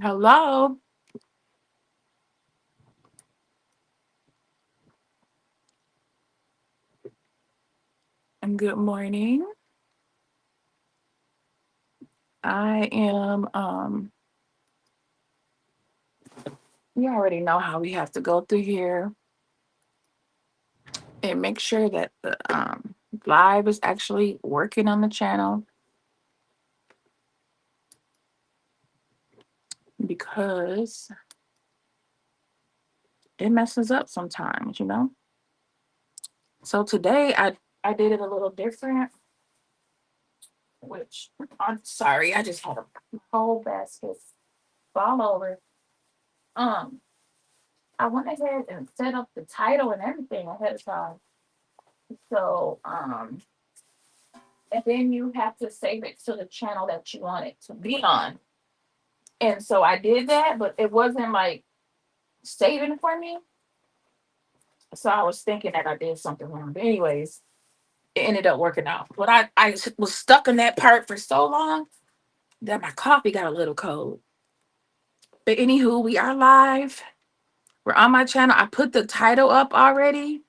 Hello and good morning. I am you already know how we have to go through here and make sure that the live is actually working on the channel because it messes up sometimes. So today I did it a little different, which I'm sorry, I just had a whole basket fall over. Um I went ahead and set up the title and everything ahead of time. So and then you have to save it to the channel that you want it to be on. And so I did that, but it wasn't like saving for me. So I was thinking that I did something wrong. But anyways, it ended up working out. But I was stuck in that part for so long that my coffee got a little cold. But anywho, we are live. We're on my channel. I put the title up already.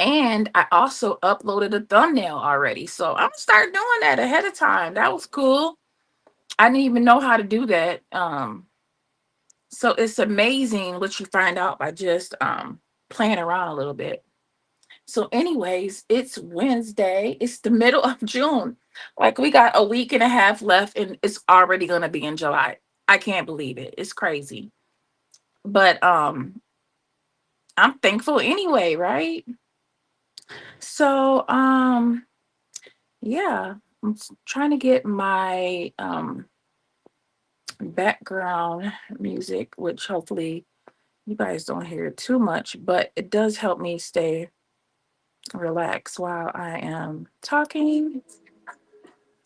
And I also uploaded a thumbnail already. So I'm gonna start doing that ahead of time. That was cool. I didn't even know how to do that. So it's amazing what you find out by just playing around a little bit. So, anyways, it's Wednesday. It's the middle of June. Like we got a week and a half left, and it's already gonna be in July. I can't believe it. It's crazy. But I'm thankful anyway, right? So yeah, trying to get my background music, which hopefully you guys don't hear too much, but it does help me stay relaxed while I am talking.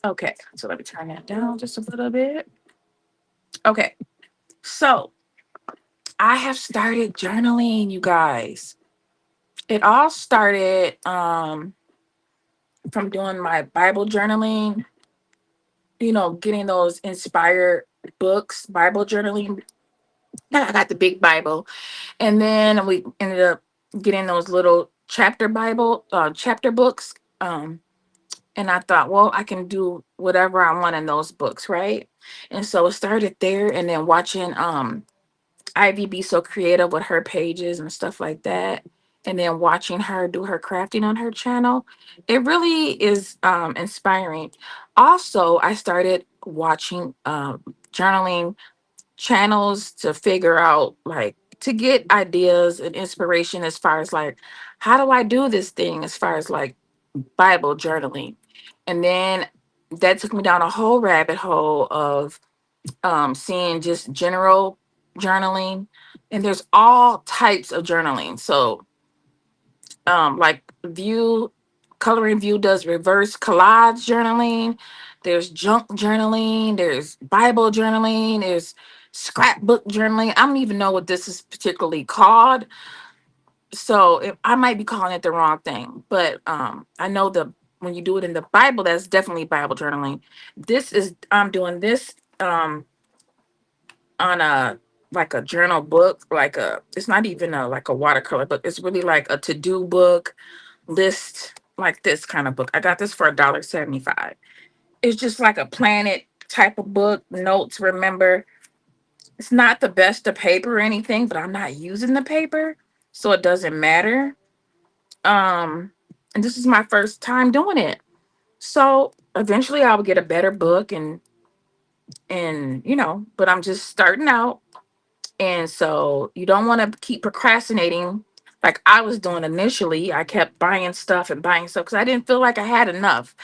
Okay, so let me turn that down just a little bit. Okay, so I have started journaling, you guys. It all started from doing my Bible journaling, getting those inspired books, Bible journaling. I got the big Bible, and then we ended up getting those little chapter books. And I thought, well, I can do whatever I want in those books, right? And so it started there, and then watching Ivy be so creative with her pages and stuff like that, and then watching her do her crafting on her channel. It really is inspiring. Also, I started watching journaling channels to figure out, like, to get ideas and inspiration as far as like, how do I do this thing as far as like Bible journaling. And then that took me down a whole rabbit hole of seeing just general journaling. And there's all types of journaling. So like Coloring View does reverse collage journaling. There's junk journaling. There's Bible journaling. There's scrapbook journaling. I don't even know what this is particularly called, so I might be calling it the wrong thing, but I know the when you do it in the Bible, that's definitely Bible journaling. This is I'm doing this on a like a journal book, like a it's not even a like a watercolor book. It's really like a to-do book list, like this kind of book. I got this for $1.75. It's just like a planet type of book, notes, remember. It's not the best of paper or anything, but I'm not using the paper, so it doesn't matter. Um, and this is my first time doing it. So eventually I'll get a better book and but I'm just starting out. And so you don't want to keep procrastinating like I was doing initially. I kept buying stuff and buying stuff because I didn't feel like I had enough.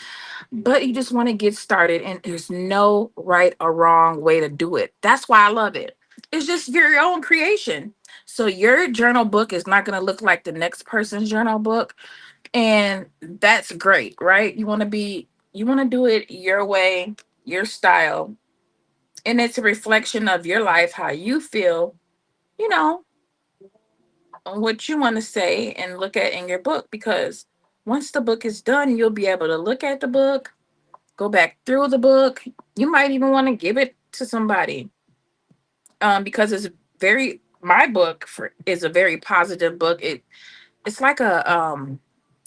But you just want to get started, and there's no right or wrong way to do it. That's why I love it. It's just your own creation. So your journal book is not going to look like the next person's journal book, and that's great, right? You want to do it your way, your style, and it's a reflection of your life, how you feel, you know on what you want to say and look at in your book. Because once the book is done, you'll be able to look at the book, go back through the book. You might even want to give it to somebody. because it's very my book for is a very positive book. It's like a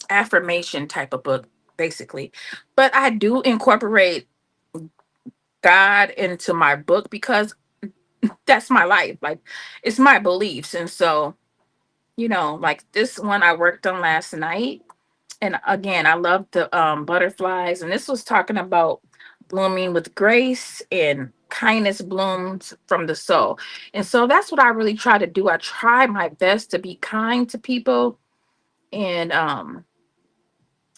affirmation type of book, basically. But I do incorporate God into my book because that's my life. Like, it's my beliefs. And so, like this one I worked on last night. And again, I love the butterflies. And this was talking about blooming with grace and kindness blooms from the soul. And so that's what I really try to do. I try my best to be kind to people, and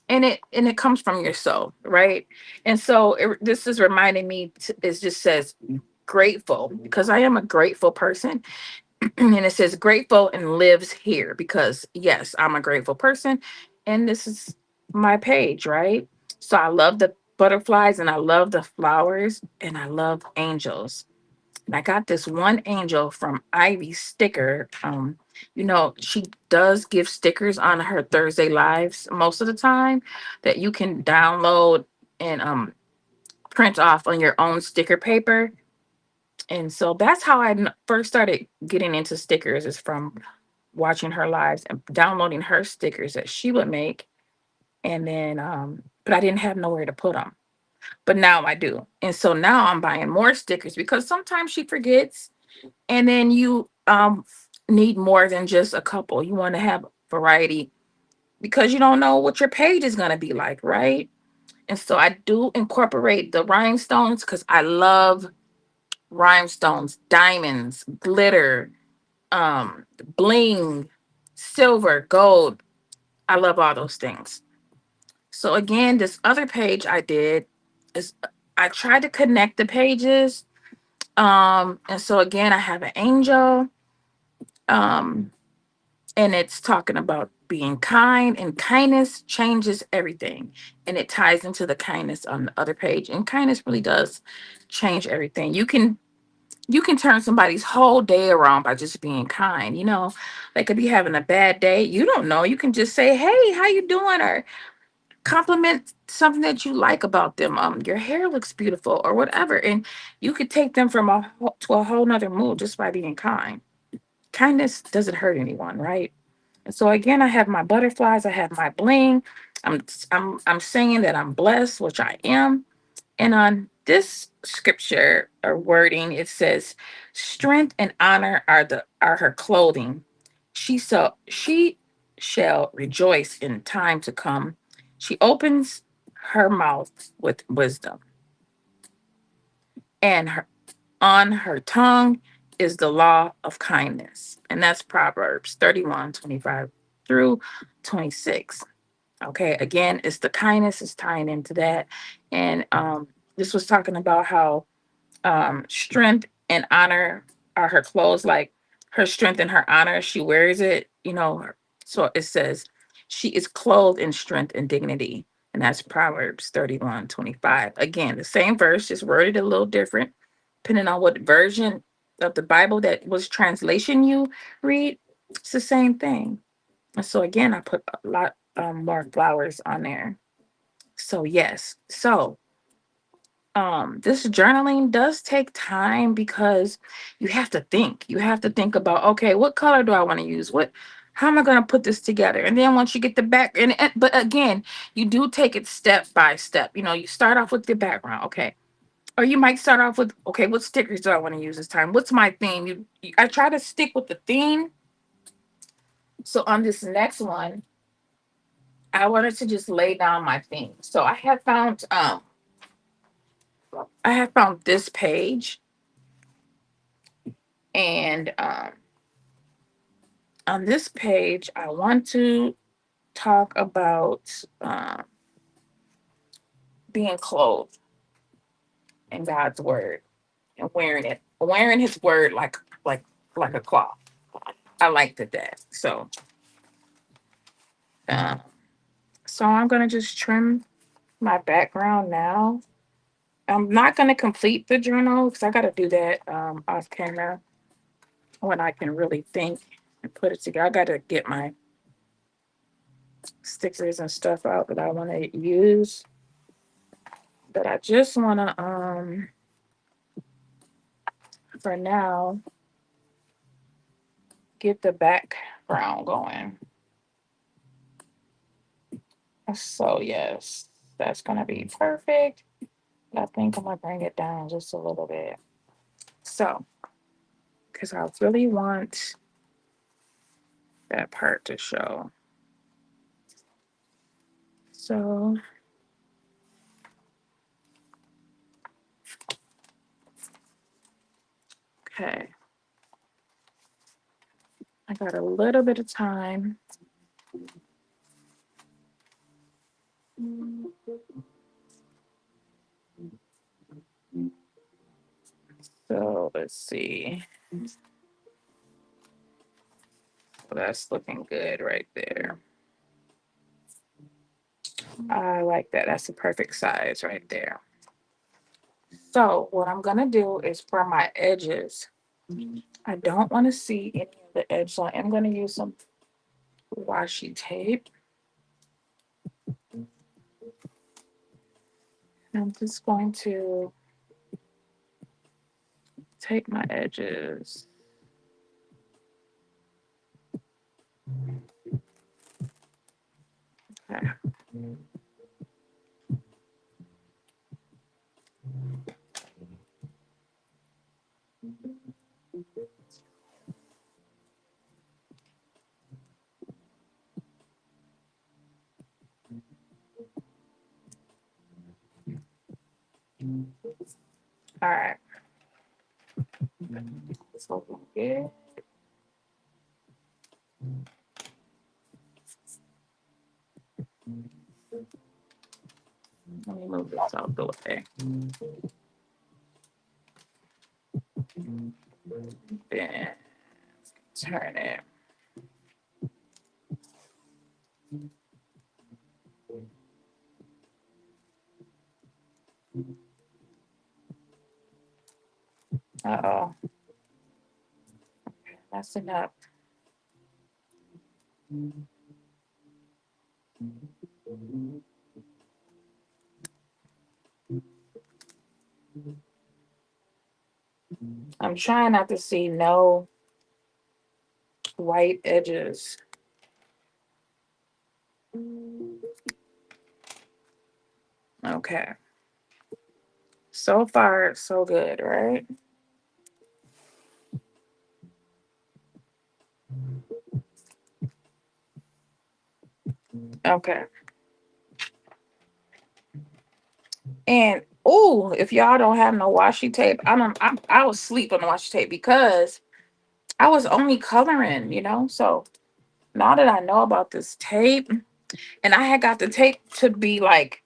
it comes from your soul, right? And so this is reminding me it just says grateful, because I am a grateful person. And it says grateful and lives here, because yes, I'm a grateful person, and this is my page, right? So I love the butterflies, and I love the flowers, and I love angels. And I got this one angel from Ivy Sticker. She does give stickers on her Thursday lives most of the time that you can download and print off on your own sticker paper. And so that's how I first started getting into stickers, is from watching her lives and downloading her stickers that she would make. And then, but I didn't have nowhere to put them. But now I do. And so now I'm buying more stickers, because sometimes she forgets, and then you need more than just a couple. You want to have variety, because you don't know what your page is going to be like, right? And so I do incorporate the rhinestones, because I love rhinestones, diamonds, glitter, bling, silver, gold. I love all those things. So again, this other page I did is I tried to connect the pages. And so again, I have an angel. Um, and it's talking about being kind, and kindness changes everything. And it ties into the kindness on the other page. And kindness really does change everything. You can turn somebody's whole day around by just being kind. They could be having a bad day. You don't know. You can just say, "Hey, how you doing?" Or compliment something that you like about them. Your hair looks beautiful, or whatever. And you could take them to a whole nother mood just by being kind. Kindness doesn't hurt anyone, right? And so again, I have my butterflies, I have my bling. I'm saying that I'm blessed, which I am. And on this scripture or wording, it says, "Strength and honor are her clothing. She shall rejoice in time to come. She opens her mouth with wisdom, and on her tongue is the law of kindness." And that's Proverbs 31:25 through 26. Okay, again, it's the kindness is tying into that. And this was talking about how strength and honor are her clothes, like her strength and her honor, she wears it. So it says she is clothed in strength and dignity. And that's Proverbs 31:25. Again, the same verse, just worded a little different, depending on what version of the Bible that was translation you read. It's the same thing. And so again, I put a lot more flowers on there. So yes. So this journaling does take time, because you have to think about, okay, what color do I want to use, how am I going to put this together? And then once you get the back, but again, you do take it step by step. You start off with the background, okay, or you might start off with, okay, what stickers do I want to use this time, what's my theme? I try to stick with the theme. So on this next one, I wanted to just lay down my theme. So I have found this page. And on this page, I want to talk about being clothed in God's word, and wearing His word like a cloth. I liked that. Um, so I'm gonna just trim my background now. I'm not gonna complete the journal, because I got to do that off camera when I can really think and put it together. I got to get my stickers and stuff out that I want to use. But I just want to for now, get the background going. So yes, that's gonna be perfect. I think I'm gonna bring it down just a little bit. So, because I really want that part to show. So, okay. I got a little bit of time. So let's see. So that's looking good right there. I like that. That's the perfect size right there. So what I'm gonna do is for my edges, I don't want to see any of the edge, so I am gonna use some washi tape. I'm just going to take my edges. Okay. All right. It's looking good. Let me move this out the way. Then turn it. Uh-oh. Messing up. I'm trying not to see no white edges. Okay. So far, so good, right? Okay. And oh, if y'all don't have no washi tape, I was asleep on the washi tape because I was only coloring, So now that I know about this tape, and I had got the tape to be like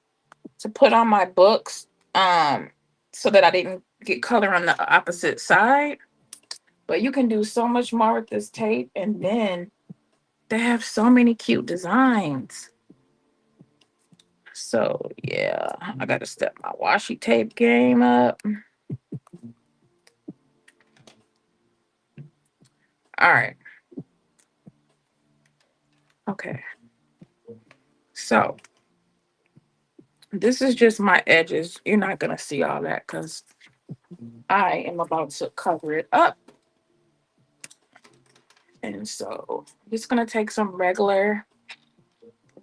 to put on my books, so that I didn't get color on the opposite side. But you can do so much more with this tape, and then they have so many cute designs. So yeah, I gotta step my washi tape game up. All right. Okay. So this is just my edges. You're not gonna see all that because I am about to cover it up. And so I'm just gonna take some regular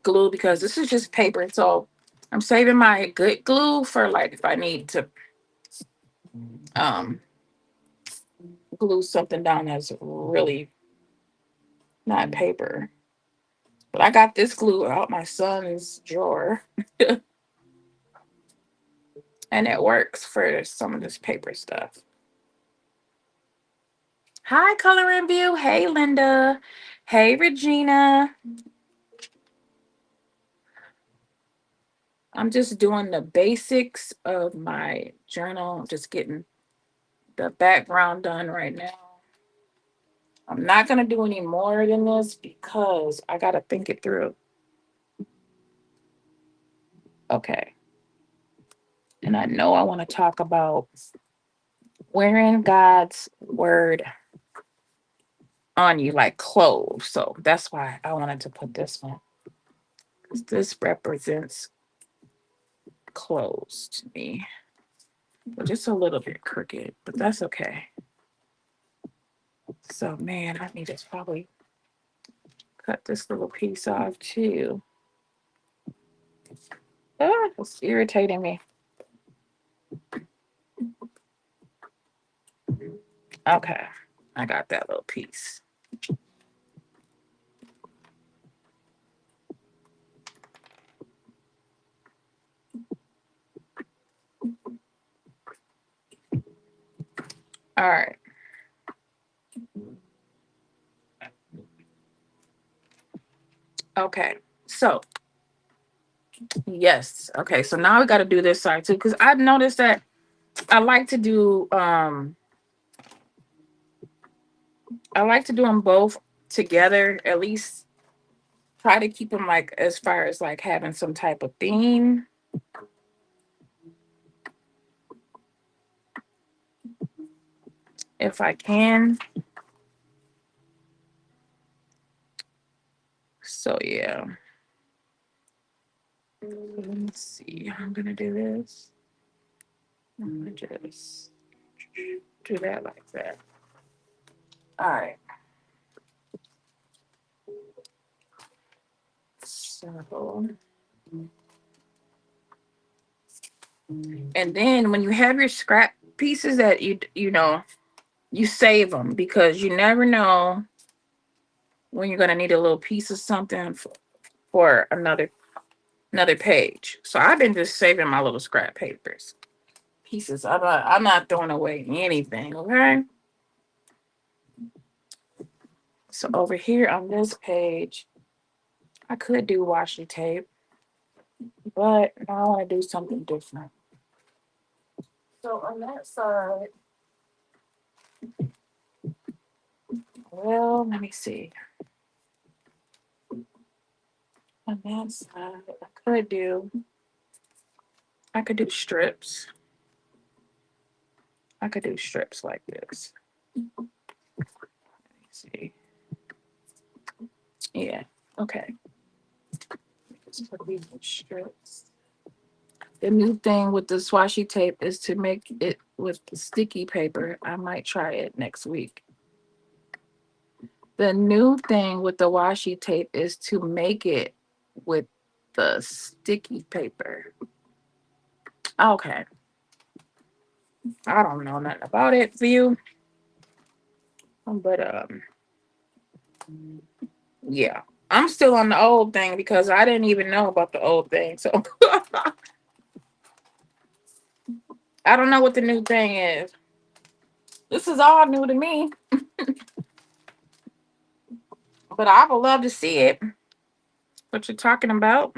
glue because this is just paper. So I'm saving my good glue for like if I need to um glue something down that's really not paper. But I got this glue out my son's drawer and it works for some of this paper stuff. Hi, Color and View. Hey, Linda. Hey, Regina. I'm just doing the basics of my journal. I'm just getting the background done right now. I'm not going to do any more than this because I got to think it through. Okay. And I know I want to talk about wearing God's word on you like clothes. So that's why I wanted to put this one. 'Cause this represents clothes to me. But just a little bit crooked, but that's okay. So man, I need to probably cut this little piece off too. Ah, it's irritating me. Okay, I got that little piece. All right. Okay. So yes. Okay. So now we got to do this side too, because I've noticed that I like to do them both together. At least try to keep them like as far as like having some type of theme if I can. So yeah. Let's see. I'm gonna do this. I'm gonna just do that like that. All right. So, and then when you have your scrap pieces that you save them because you never know when you're gonna need a little piece of something for another page. So I've been just saving my little scrap papers pieces. I'm not throwing away anything. Okay. So over here on this page, I could do washi tape, but I want to do something different. So on that side, well, let me see. On that side, I could do strips. I could do strips like this. Let me see. Yeah. Okay. Just put these in strips. The new thing with the washi tape is to make it with sticky paper. I might try it next week. The new thing with the washi tape is to make it with the sticky paper. Okay. I don't know nothing about it for you. But yeah. I'm still on the old thing because I didn't even know about the old thing. So I don't know what the new thing is. This is all new to me. But I would love to see it. What you're talking about.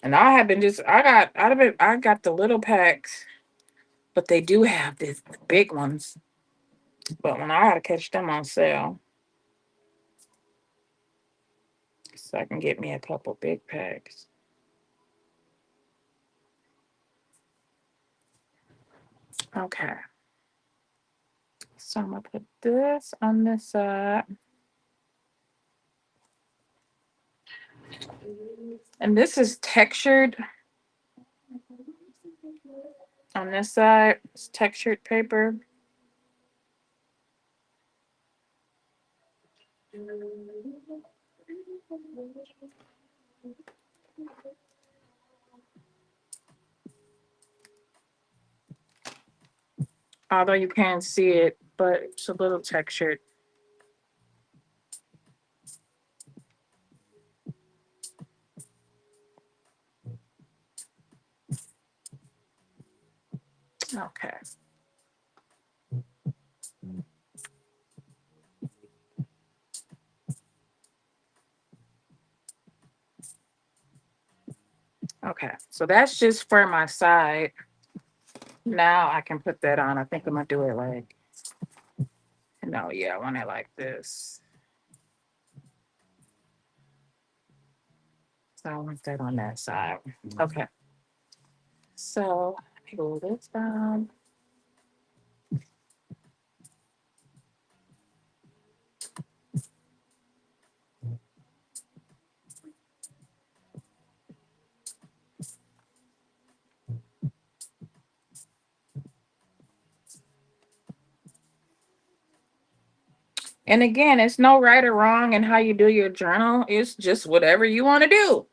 And I have been just I got the little packs, but they do have this the big ones. But when I gotta catch them on sale, so I can get me a couple big packs. Okay. So I'm gonna put this on this side. And this is textured on this side. It's textured paper. Although you can't see it, but it's a little textured. Okay. Okay. So that's just for my side. Now I can put that on. I think I'm gonna do it like, no, yeah, I want it like this. So I want that on that side. Okay. So let me go this down. And again, it's no right or wrong in how you do your journal. It's just whatever you want to do.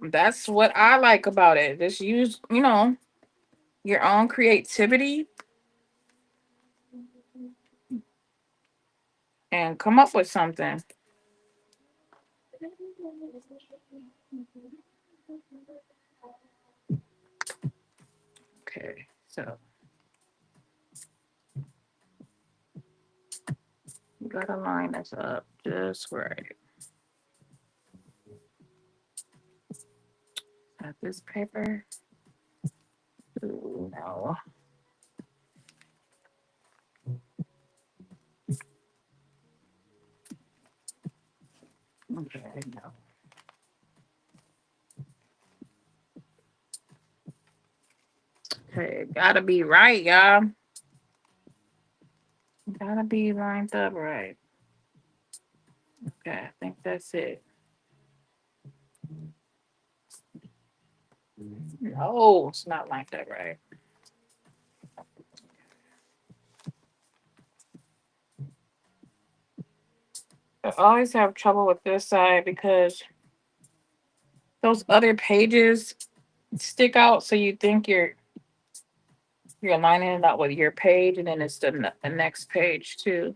That's what I like about it. Just use, your own creativity and come up with something. Okay, so you gotta line this up just right. Got this paper. Ooh, no. Okay, no. Okay, gotta be right, y'all. Gotta be lined up right. Okay, I think that's it. No, it's not lined up right. I always have trouble with this side because those other pages stick out, so you think you're lining it up with your page, and then it's the next page too.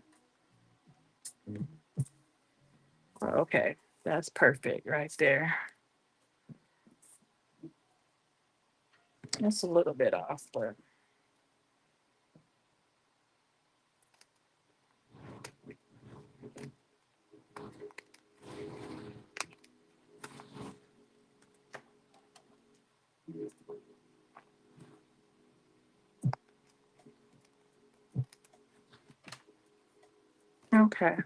Okay, that's perfect right there. That's a little bit off, but okay.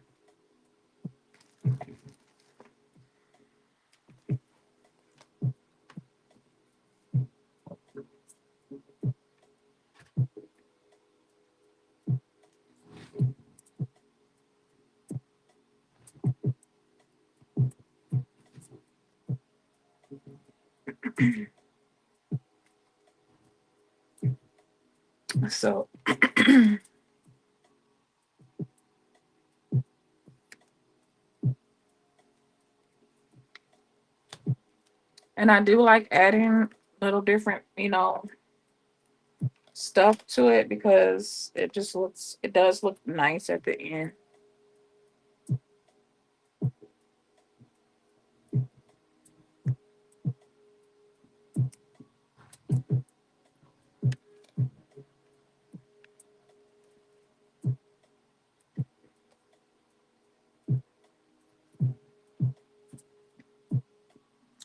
So, and I do like adding little different, stuff to it because it does look nice at the end.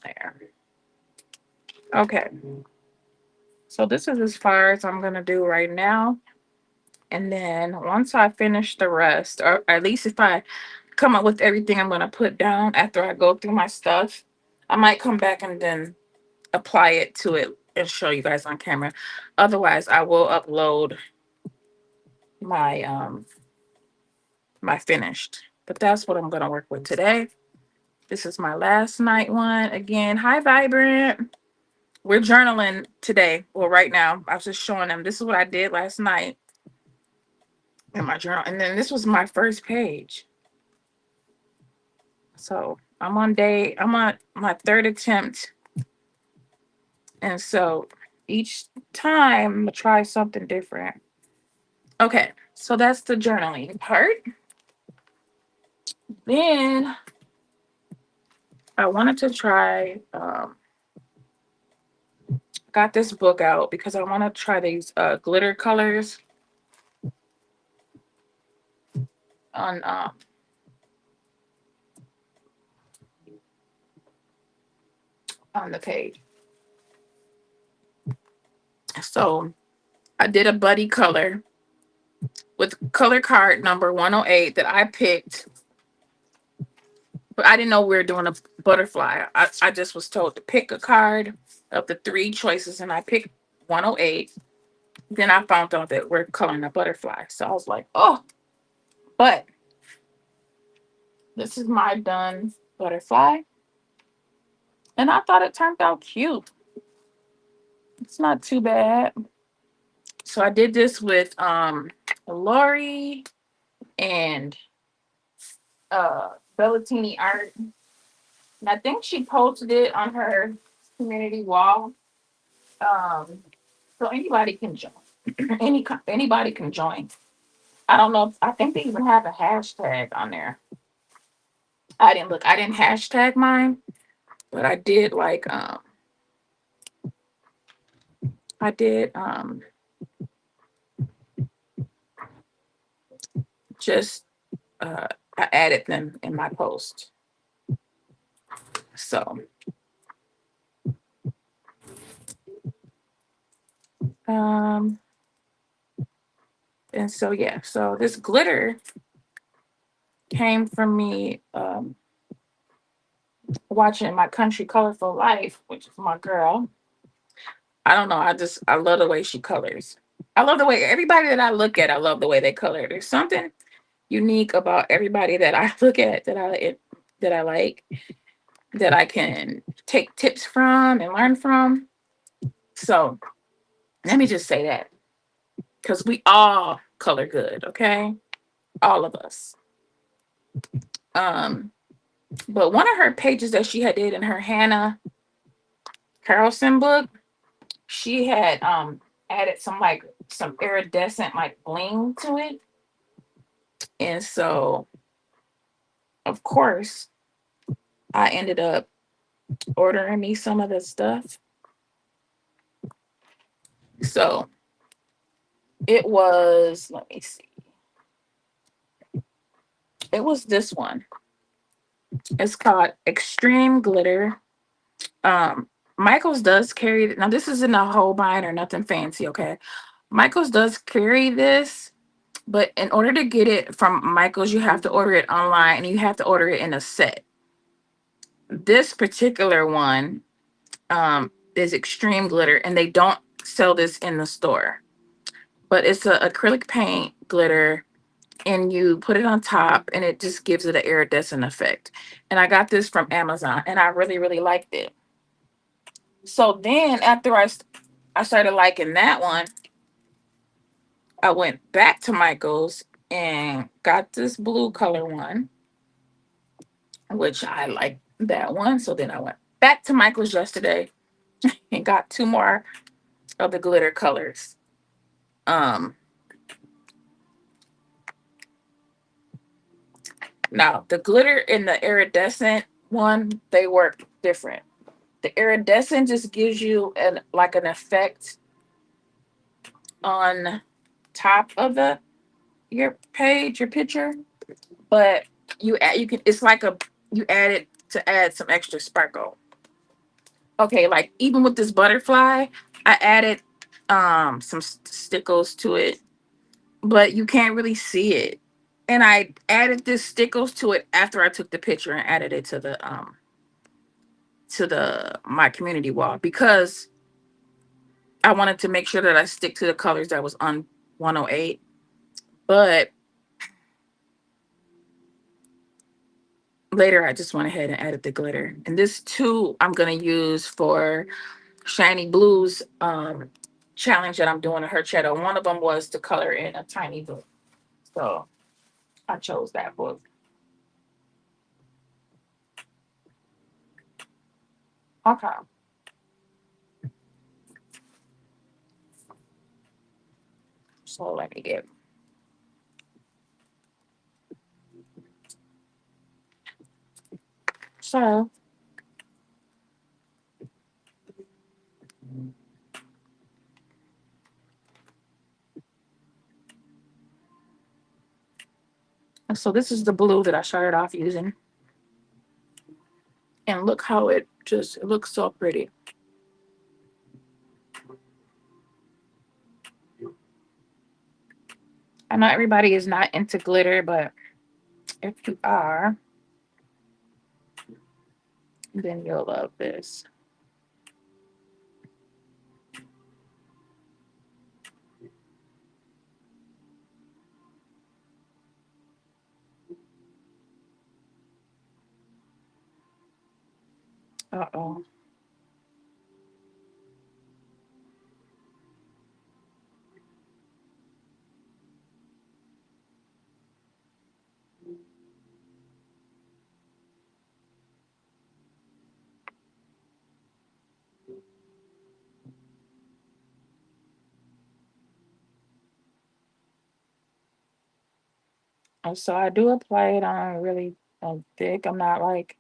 There. Okay. So this is as far as I'm gonna do right now. And then once I finish the rest, or at least if I come up with everything I'm gonna put down after I go through my stuff, I might come back and then apply it to it and show you guys on camera. Otherwise, I will upload my my finished. But that's what I'm gonna work with today. This is my last night one. Again, hi Vibrant. We're journaling today. Well, right now. I was just showing them. This is what I did last night in my journal. And then this was my first page. So I'm on my third attempt. And so each time I'm gonna try something different. Okay, so that's the journaling part. Then I wanted to try got this book out because I want to try these glitter colors on on the page. So I did a buddy color with color card number 108 that I picked, but I didn't know we were doing a butterfly. I just was told to pick a card of the three choices, and I picked 108. Then I found out that we're coloring a butterfly. So I was like, oh, but this is my done butterfly. And I thought it turned out cute. It's not too bad. So I did this with Lori and Bellatini Art. And I think she posted it on her community wall. Um, so anybody can join. Anybody can join. I don't know. I think they even have a hashtag on there. I didn't look. I didn't hashtag mine, but I did like I did just I added them in my post. So um and so yeah, so this glitter came from me watching my country colorful life, which is my girl. I don't know, I love the way she colors. I love the way everybody that I look at, I love the way they color. There's something unique about everybody that I look at that I like, that I can take tips from and learn from. So let me just say that, because we all color good, okay? All of us. Um, but one of her pages that she had did in her Hannah Carlson book, she had added some iridescent like bling to it. And so of course I ended up ordering me some of the stuff. So it was, let me see, it was this one. It's called Extreme Glitter. Michaels does carry, now this isn't a whole bind or nothing fancy, okay? Michaels does carry this, but in order to get it from Michaels, you have to order it online and you have to order it in a set. This particular one is Extreme Glitter, and they don't sell this in the store. But it's a acrylic paint glitter, and you put it on top, and it just gives it an iridescent effect. And I got this from Amazon, and I really, really liked it. So then after I started liking that one, I went back to Michael's and got this blue color one, which I like that one. So then I went back to Michael's yesterday and got two more of the glitter colors. Um, Now the glitter and the iridescent one, they work different. The iridescent just gives you an effect on top of the your page, your picture, but you can, it's like a, you add it to add some extra sparkle. Okay, like even with this butterfly, I added some stickles to it, but you can't really see it. And I added this stickles to it after I took the picture and added it to the my community wall, because I wanted to make sure that I stick to the colors that was on 108. But later I just went ahead and added the glitter. And this too I'm gonna use for Shiny Blues challenge that I'm doing in her channel. One of them was to color in a tiny book. So I chose that book. Okay. So let me get, so so this is the blue that I started off using. And look how it looks so pretty. I know everybody is not into glitter, but if you are, then you'll love this. Uh-oh. So I do apply it on really thick. I'm not like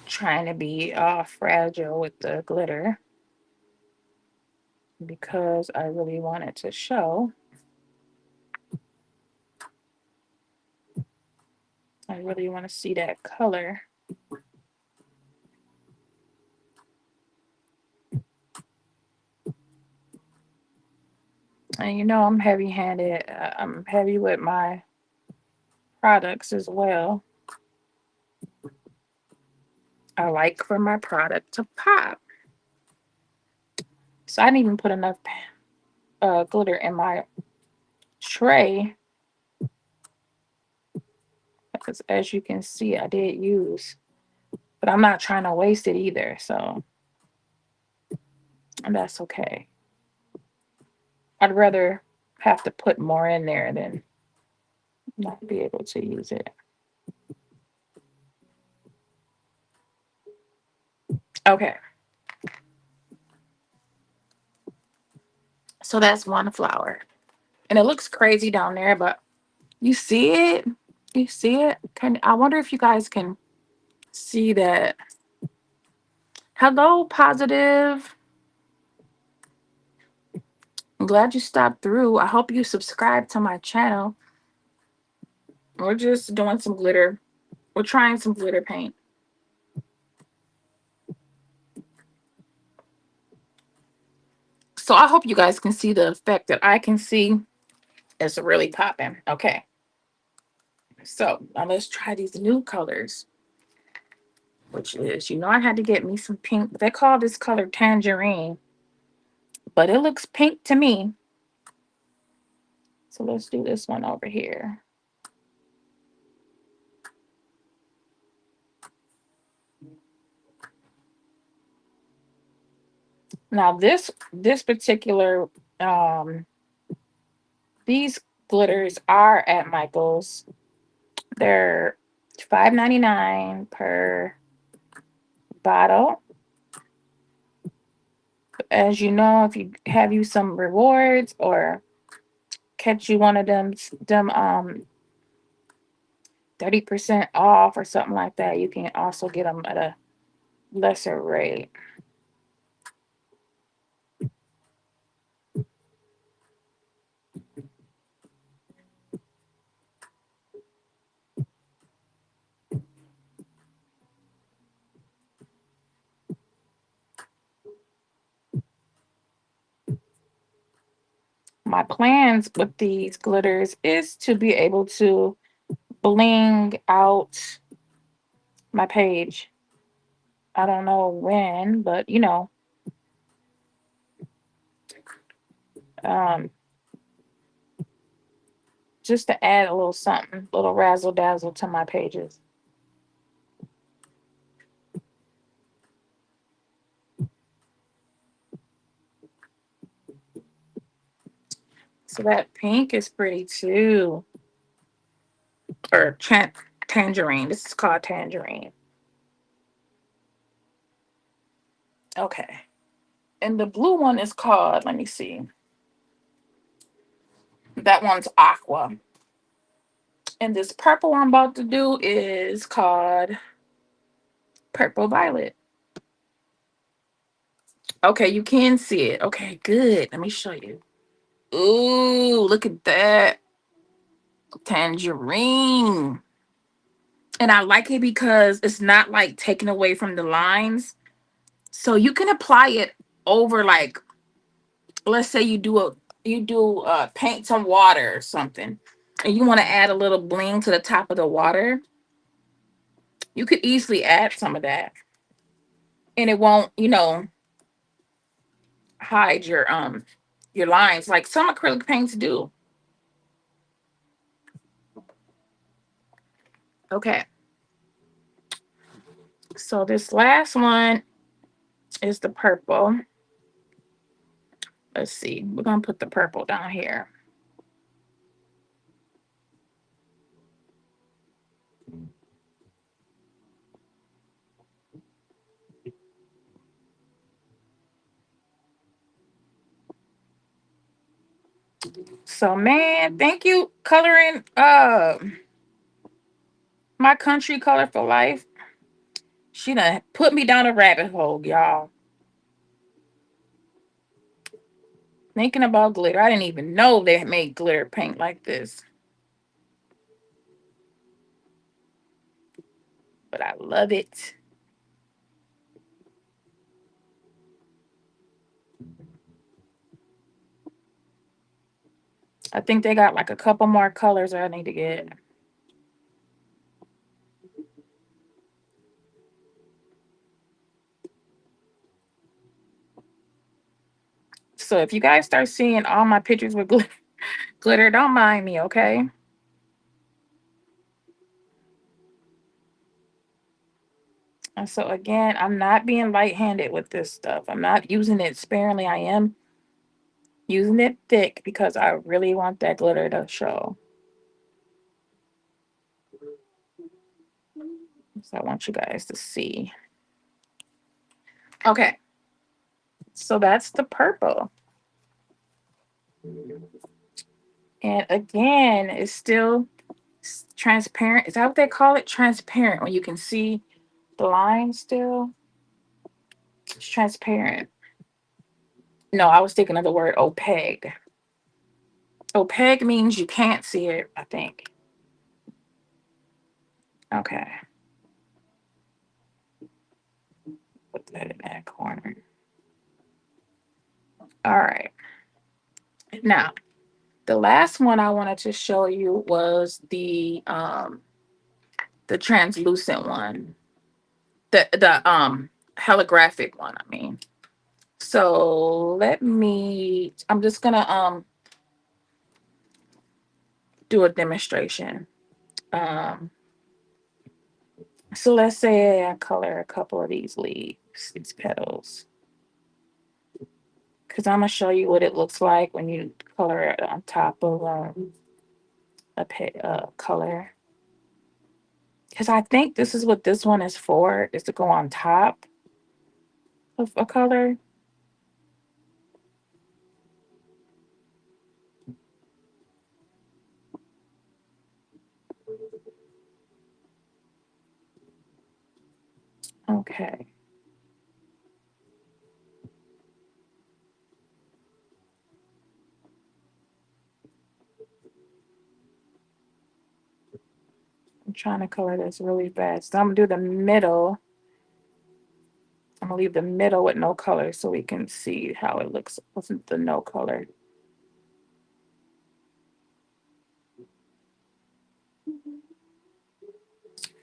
trying to be fragile with the glitter because I really want it to show. I really want to see that color. And you know, I'm heavy handed. I'm heavy with my products as well. I like for my product to pop. So I didn't even put enough glitter in my tray because, as you can see, I did use, but I'm not trying to waste it either. So and that's okay. I'd rather have to put more in there than not be able to use it. Okay, so that's one flower. And it looks crazy down there, but you see it? You see it? I wonder if you guys can see that. Hello, positive. I'm glad you stopped through. I hope you subscribe to my channel. We're just doing some glitter. We're trying some glitter paint. So I hope you guys can see the effect that I can see. It's really popping. Okay. So now let's try these new colors, which is, I had to get me some pink. They call this color tangerine, but it looks pink to me. So let's do this one over here. Now this particular these glitters are at Michael's. They're $5.99 per bottle. As you know, if you have you some rewards or catch you one of them 30% off or something like that, you can also get them at a lesser rate. My plans with these glitters is to be able to bling out my page. I don't know when, but um, just to add a little something, little razzle dazzle to my pages. So that pink is pretty too. Or tangerine. This is called tangerine. Okay. And the blue one is called, let me see. That one's aqua. And this purple I'm about to do is called purple violet. Okay, you can see it. Okay, good. Let me show you. Ooh, look at that. Tangerine. And I like it because it's not like taken away from the lines. So you can apply it over, like, let's say you do paint some water or something, and you want to add a little bling to the top of the water. You could easily add some of that, and it won't, hide your lines like some acrylic paints do. Okay, so this last one is the purple. Let's see, we're gonna put the purple down here. So man, thank you coloring my country color for life. She done put me down a rabbit hole, y'all. Thinking about glitter. I didn't even know they made glitter paint like this. But I love it. I think they got like a couple more colors I need to get. So if you guys start seeing all my pictures with glitter, don't mind me, okay? And so again, I'm not being light-handed with this stuff. I'm not using it sparingly. I am using it thick because I really want that glitter to show. So I want you guys to see. Okay, so that's the purple. And again, it's still transparent. Is that what they call it? Transparent, when you can see the line still. It's transparent. No, I was thinking of the word opaque. Opaque means you can't see it, I think. Okay, put that in that corner. All right. Now, the last one I wanted to show you was the translucent one. The holographic one, I mean. So I'm just gonna do a demonstration. Um so let's say I color a couple of these leaves, these petals. Because I'm gonna show you what it looks like when you color it on top of color. Because I think this is what this one is for, is to go on top of a color. Okay. I'm trying to color this really fast. So I'm gonna do the middle. I'm gonna leave the middle with no color so we can see how it looks with the no color.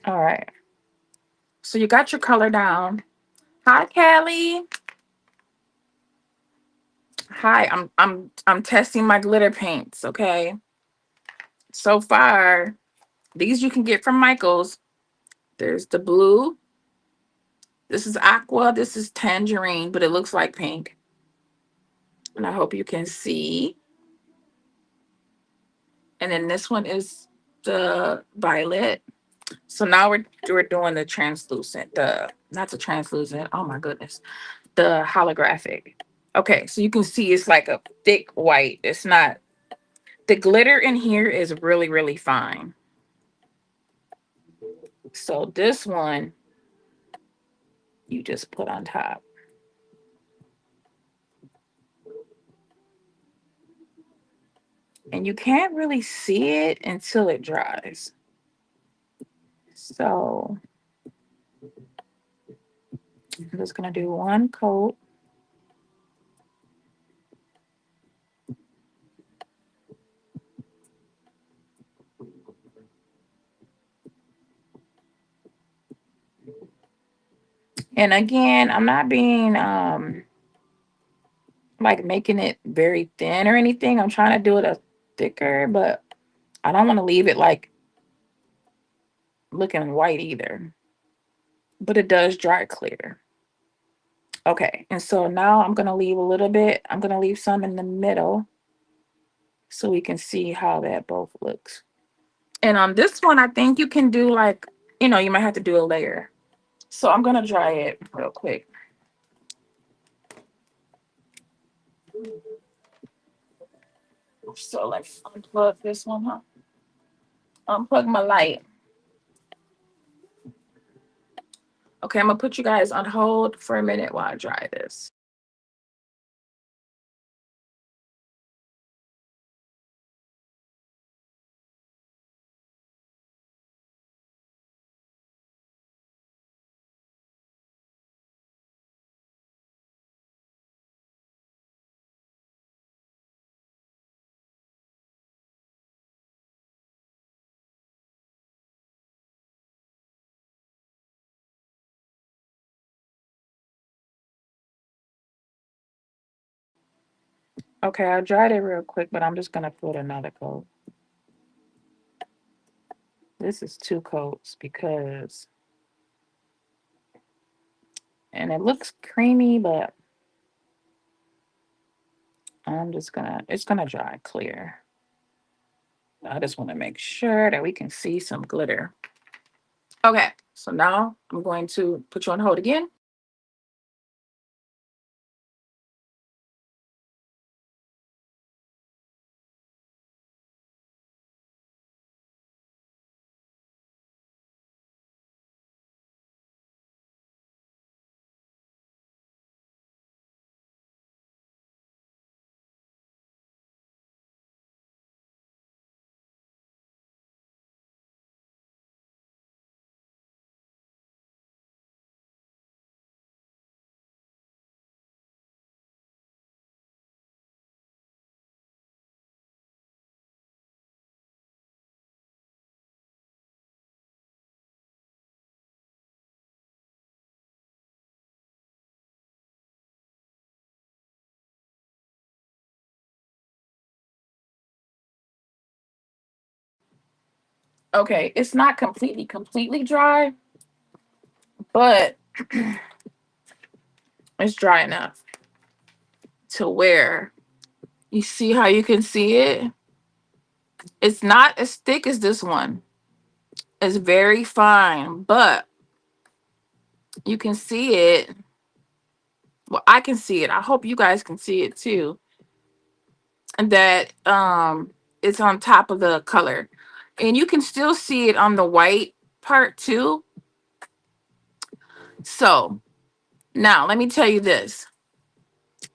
All right. So you got your color down. Hi, Callie. Hi. I'm testing my glitter paints. Okay. So far, these you can get from Michael's. There's the blue. This is aqua. This is tangerine, but it looks like pink. And I hope you can see. And then this one is the violet. So now we're doing the translucent, the not the translucent. Oh my goodness, the holographic. Okay, so you can see it's like a thick white. It's not, the glitter in here is really really fine. So this one you just put on top, and you can't really see it until it dries. So I'm just gonna do one coat. And again, I'm not being like making it very thin or anything. I'm trying to do it a thicker, but I don't want to leave it like looking white either. But it does dry clear. Okay, and so now I'm gonna leave a little bit. I'm gonna leave some in the middle so we can see how that both looks. And on this one, I think you can do like, you might have to do a layer. So I'm gonna dry it real quick. So let's unplug this one, huh? Unplug my light. Okay, I'm gonna put you guys on hold for a minute while I dry this. Okay, I dried it real quick, but I'm just gonna put another coat. This is two coats because, and it looks creamy, but it's gonna dry clear. I just want to make sure that we can see some glitter. Okay, so now I'm going to put you on hold again. Okay, it's not completely dry, but it's dry enough to where you see how you can see it. It's not as thick as this one. It's very fine, but you can see it. Well, I can see it. I hope you guys can see it too. And that it's on top of the color. And you can still see it on the white part too. So now let me tell you this.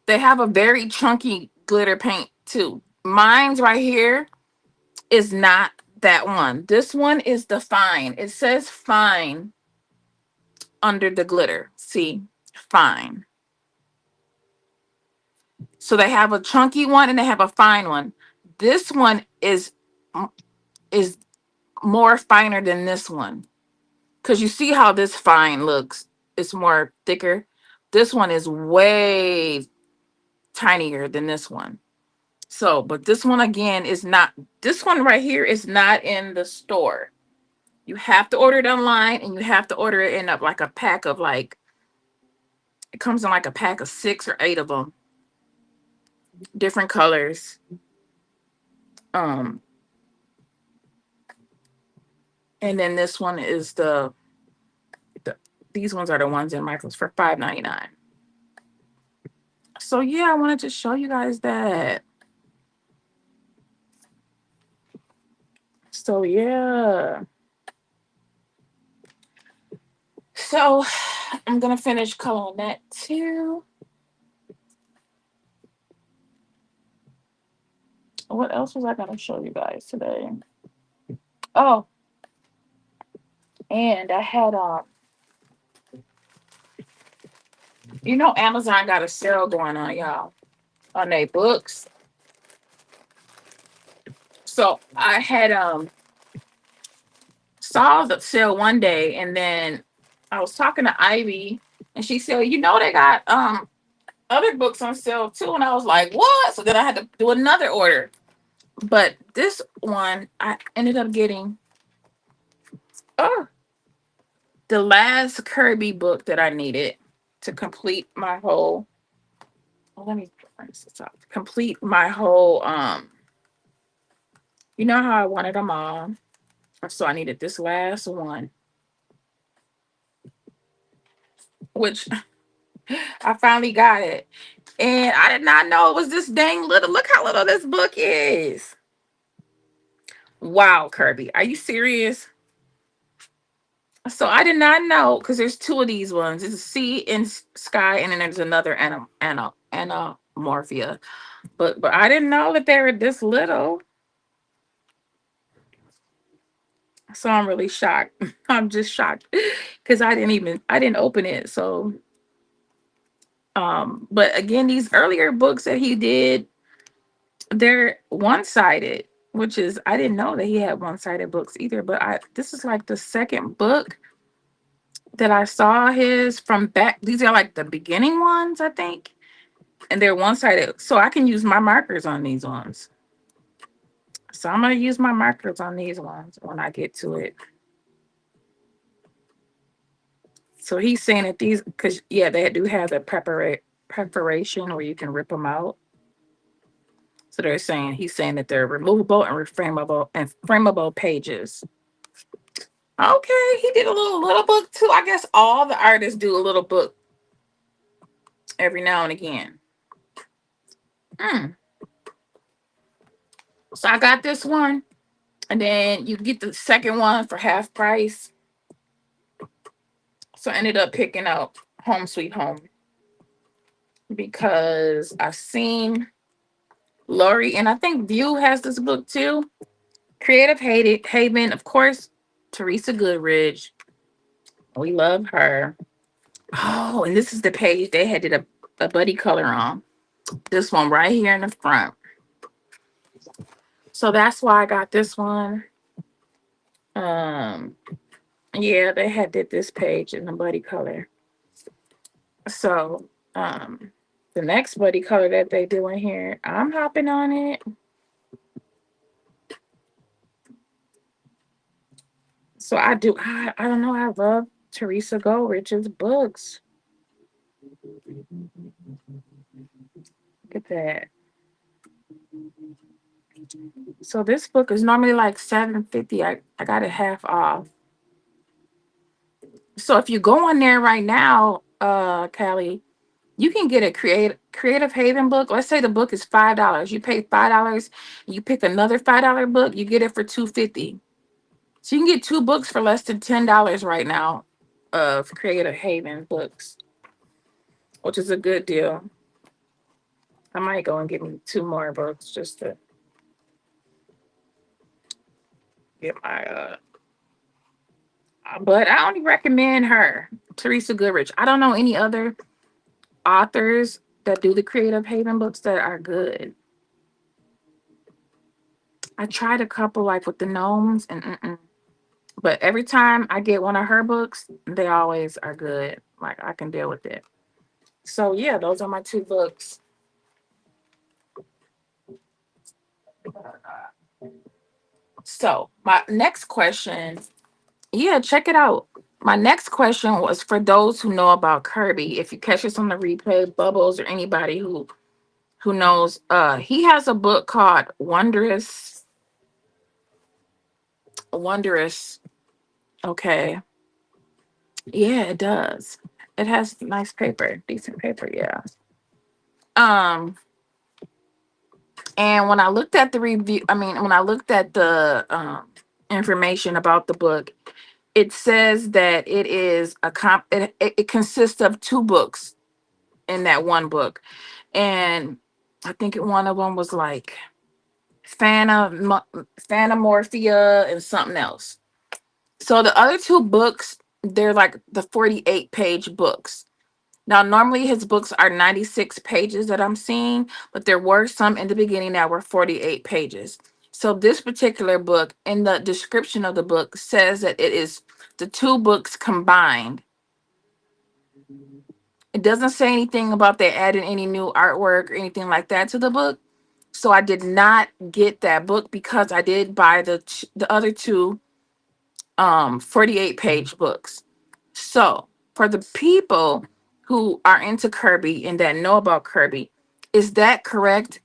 They have a very chunky glitter paint too. Mine's right here is not that one. This one is the fine. It says fine under the glitter. See, fine. So they have a chunky one and they have a fine one. This one is more finer than this one. Cause you see how this fine looks. It's more thicker. This one is way tinier than this one. So, but this one again is not, this one right here is not in the store. You have to order it online and you have to order it in like a pack of like, it comes in like a pack of 6 or 8 of them, different colors. Um, and then this one is the these ones are the ones in Michael's for $5.99. So yeah, I wanted to show you guys that. So yeah. So I'm gonna finish coloring that too. What else was I gonna show you guys today? Oh, and I had Amazon got a sale going on, y'all, on their books. So I had saw the sale one day and then I was talking to Ivy and she said, they got other books on sale too. And I was like, what? So then I had to do another order. But this one I ended up getting oh the last Kirby book that I needed to complete my whole let me rinse this off. Complete my whole you know how I wanted them all. So I needed this last one, which I finally got it. And I did not know it was this dang little. Look how little this book is. Wow, Kirby. Are you serious? So I did not know because there's two of these ones. It's a sea and sky, and then there's another anamorphia. But I didn't know that they were this little. So I'm really shocked. I'm just shocked because I didn't open it. So but again, these earlier books that he did, they're one-sided, which is I didn't know that he had one-sided books either. But I this is like the second book that I saw his from back. These are like the beginning ones, I think. And they're one-sided. So I can use my markers on these ones. So I'm gonna use my markers on these ones when I get to it. So he's saying that these, because yeah, they do have the preparation where you can rip them out. So he's saying that they're removable and frameable pages. Okay, he did a little book too. I guess all the artists do a little book every now and again. Mm. So I got this one, and then you get the second one for half price. So I ended up picking up Home Sweet Home because I've seen Lori, and I think View has this book too. Creative Haven, of course, Teresa Goodridge. We love her. Oh, and this is the page they had did a buddy color on. This one right here in the front. So that's why I got this one. Um, yeah, they had did this page in the buddy color. So the next buddy color that they do in here, I'm hopping on it. So I don't know, I love Teresa Goldrich's books. Look at that. So this book is normally like 7.50. I got it half off. So if you go on there right now, Callie, you can get a creative haven book. Let's say the book is $5. You pay $5, you pick another $5 book, you get it for 2.50. So you can get two books for less than $10 right now of creative haven books, which is a good deal. I might go and get me two more books just to get my but I only recommend her, Teresa Goodrich. I don't know any other authors that do the Creative Haven books that are good. I tried a couple like with the gnomes and but every time I get one of her books, they always are good. Like I can deal with it. So yeah, those are my two books. So my next question, yeah, check it out. My next question was for those who know about Kirby. If you catch us on the replay, Bubbles or anybody who knows, he has a book called Wondrous. Okay. Yeah, it does. It has nice paper, decent paper, yeah. Um, and when I looked at the review, I mean, when I looked at the information about the book, it says that it is it consists of two books in that one book. And I think one of them was like Phantomorphia and something else. So the other two books, they're like the 48-page books. Now, normally his books are 96 pages that I'm seeing, but there were some in the beginning that were 48 pages. So this particular book, in the description of the book, says that it is the two books combined. It doesn't say anything about they adding any new artwork or anything like that to the book. So I did not get that book because I did buy the other two 48-page books. So for the people who are into Kirby and that know about Kirby, is that correct?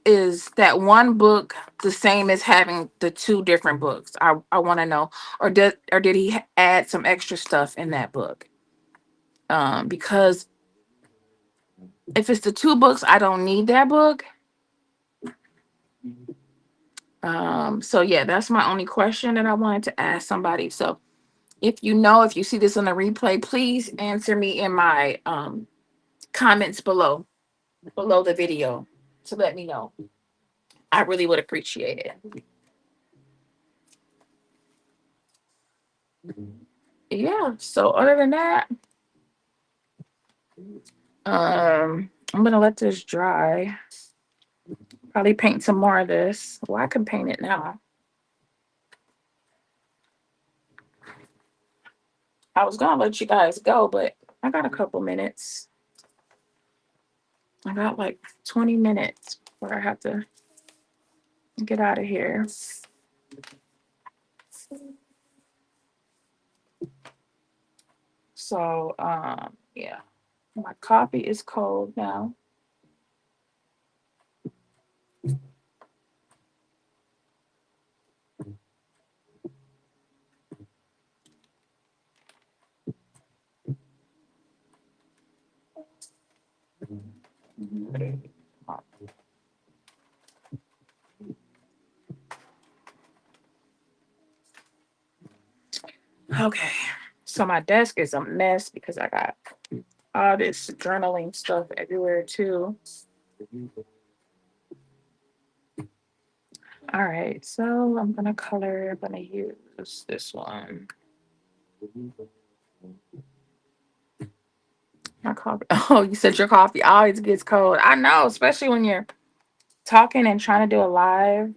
Is that one book the same as having the two different books? I want to know, or did he add some extra stuff in that book? Because If it's the two books, I don't need that book. So yeah, that's my only question that I wanted to ask somebody. So if you know, if you see this on the replay, please answer me in my comments below the video to let me know. I really would appreciate it. Yeah. So other than that, I'm gonna let this dry. Probably paint some more of this. Well, I can paint it now. I was gonna let you guys go, but I got a couple minutes. I got like 20 minutes where I have to get out of here. So yeah. My coffee is cold now. Okay. So my desk is a mess because I got all this journaling stuff everywhere too. All right. So I'm gonna color, I'm gonna use this one. My coffee. Oh, you said your coffee always gets cold. I know, especially when you're talking and trying to do a live.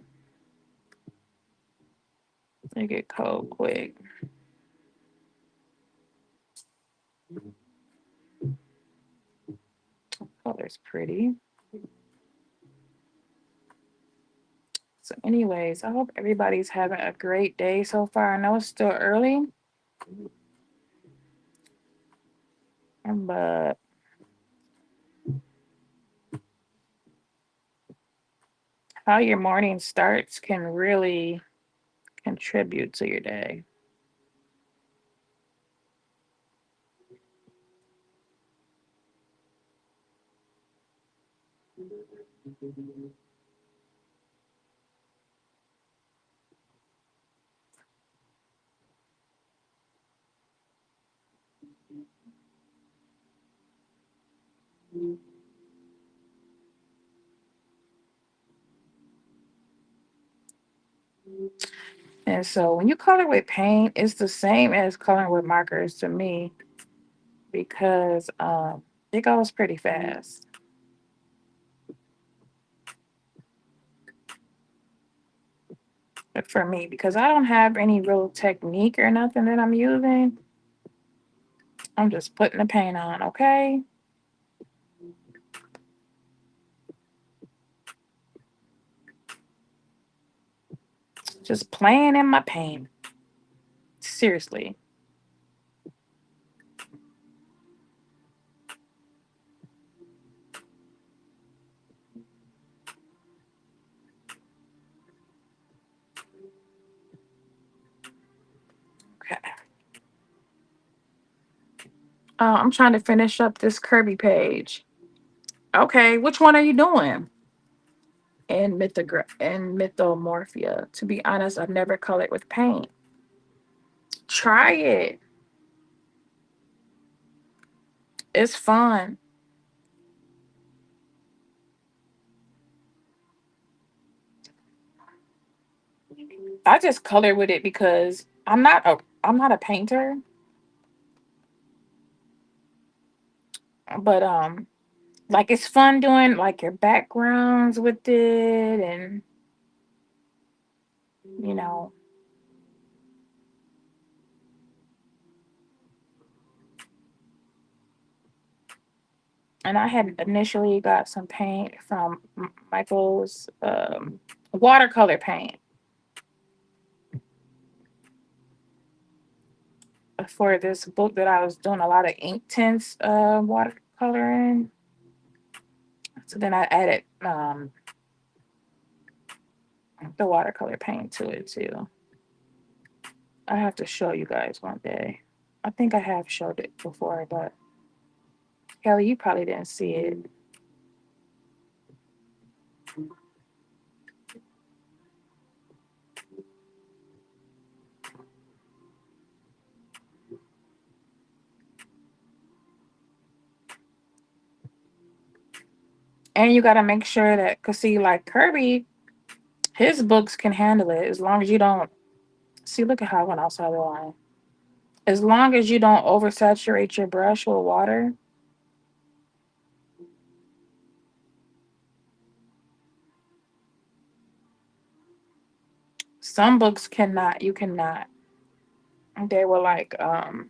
They get cold quick. Color's pretty. So, anyways, I hope everybody's having a great day so far. I know it's still early, but how your morning starts can really contribute to your day. And so when you color with paint, it's the same as coloring with markers to me because it goes pretty fast for me because I don't have any real technique or nothing that I'm using. I'm just putting the paint on, okay? Just playing in my paint. Seriously. Okay. I'm trying to finish up this Kirby page. Okay, which one are you doing? And Mythomorphia. To be honest, I've never colored with paint. Try it. It's fun. I just color with it because I'm not a painter, but like it's fun doing like your backgrounds with it and you know, and I had initially got some paint from Michael's watercolor paint for this book that I was doing a lot of ink tints watercoloring. So then I added the watercolor paint to it too. I have to show you guys one day. I think I have showed it before, but Kelly, you probably didn't see it. And you got to make sure that, cause see, like Kirby, his books can handle it as long as you don't see. Look at how I went outside the line. As long as you don't oversaturate your brush with water. Some books cannot. You cannot. They were like the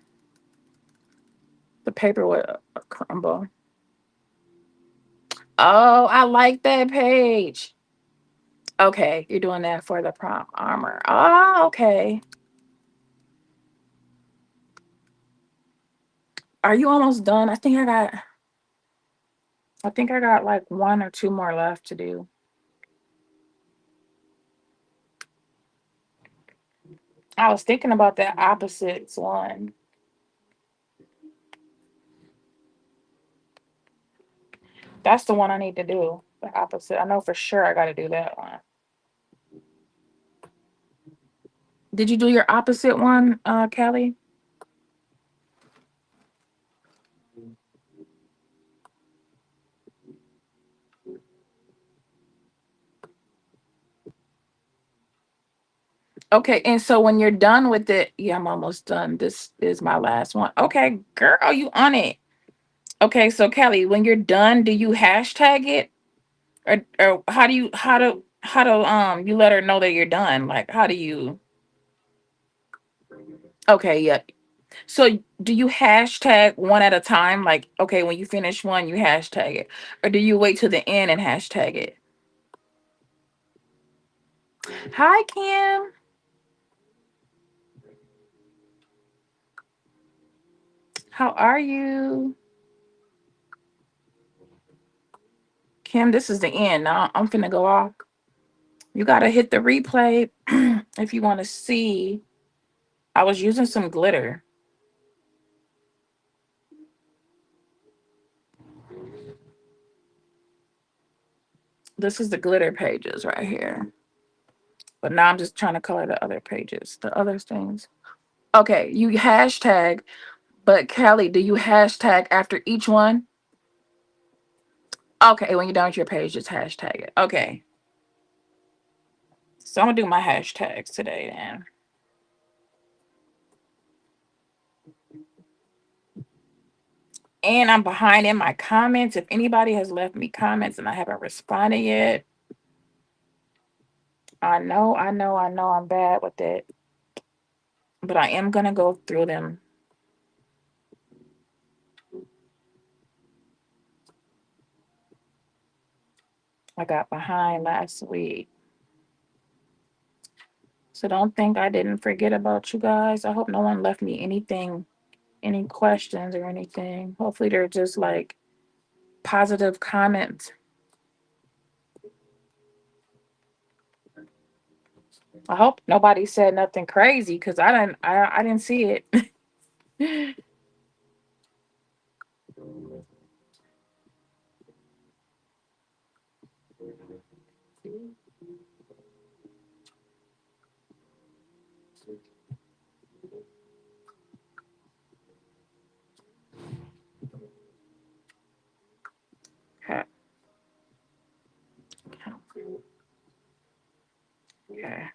paper would crumble. Oh, I like that page. Okay, you're doing that for the prompt armor. Oh, okay. Are you almost done? I think I got like one or two more left to do. I was thinking about that opposites one. That's the one I need to do. The opposite. I know for sure I got to do that one. Did you do your opposite one, Kelly? Okay, and so when you're done with it, yeah, I'm almost done. This is my last one. Okay, girl, you on it. Okay, so Kelly, when you're done, do you hashtag it, or how do you let her know that you're done? Like, how do you? Okay, yeah. So do you hashtag one at a time? Like, okay, when you finish one, you hashtag it, or do you wait till the end and hashtag it? Hi, Kim. How are you, Kim? This is the end. Now I'm finna go off. You gotta hit the replay if you want to see. I was using some glitter. This is the glitter pages right here. But now I'm just trying to color the other pages, the other things. Okay, you hashtag, but Kelly, do you hashtag after each one? Okay, when you're done with your page, just hashtag it. Okay, so I'm gonna do my hashtags today then. And I'm behind in my comments. If anybody has left me comments and I haven't responded yet, I know I'm bad with it, but I am gonna go through them. I got behind last week. So don't think I didn't forget about you guys. I hope no one left me anything, any questions or anything. Hopefully they're just like positive comments. I hope nobody said nothing crazy because I didn't see it. Okay. Okay.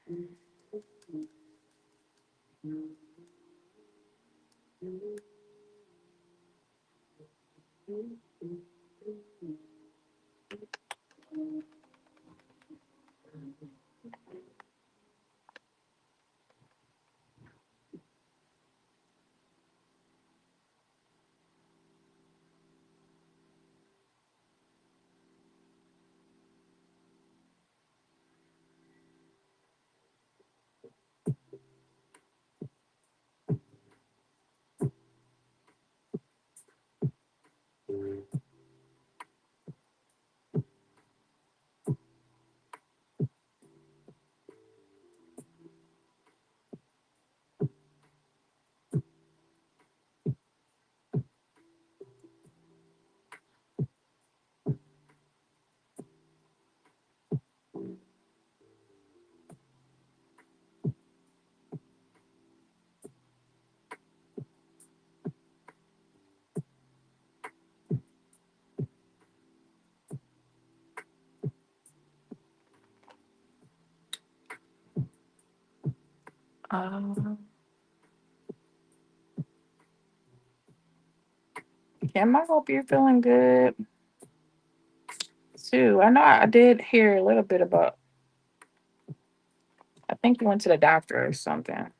Uh, Kim, I hope you're feeling good too. I know I did hear a little bit about, I think you went to the doctor or something.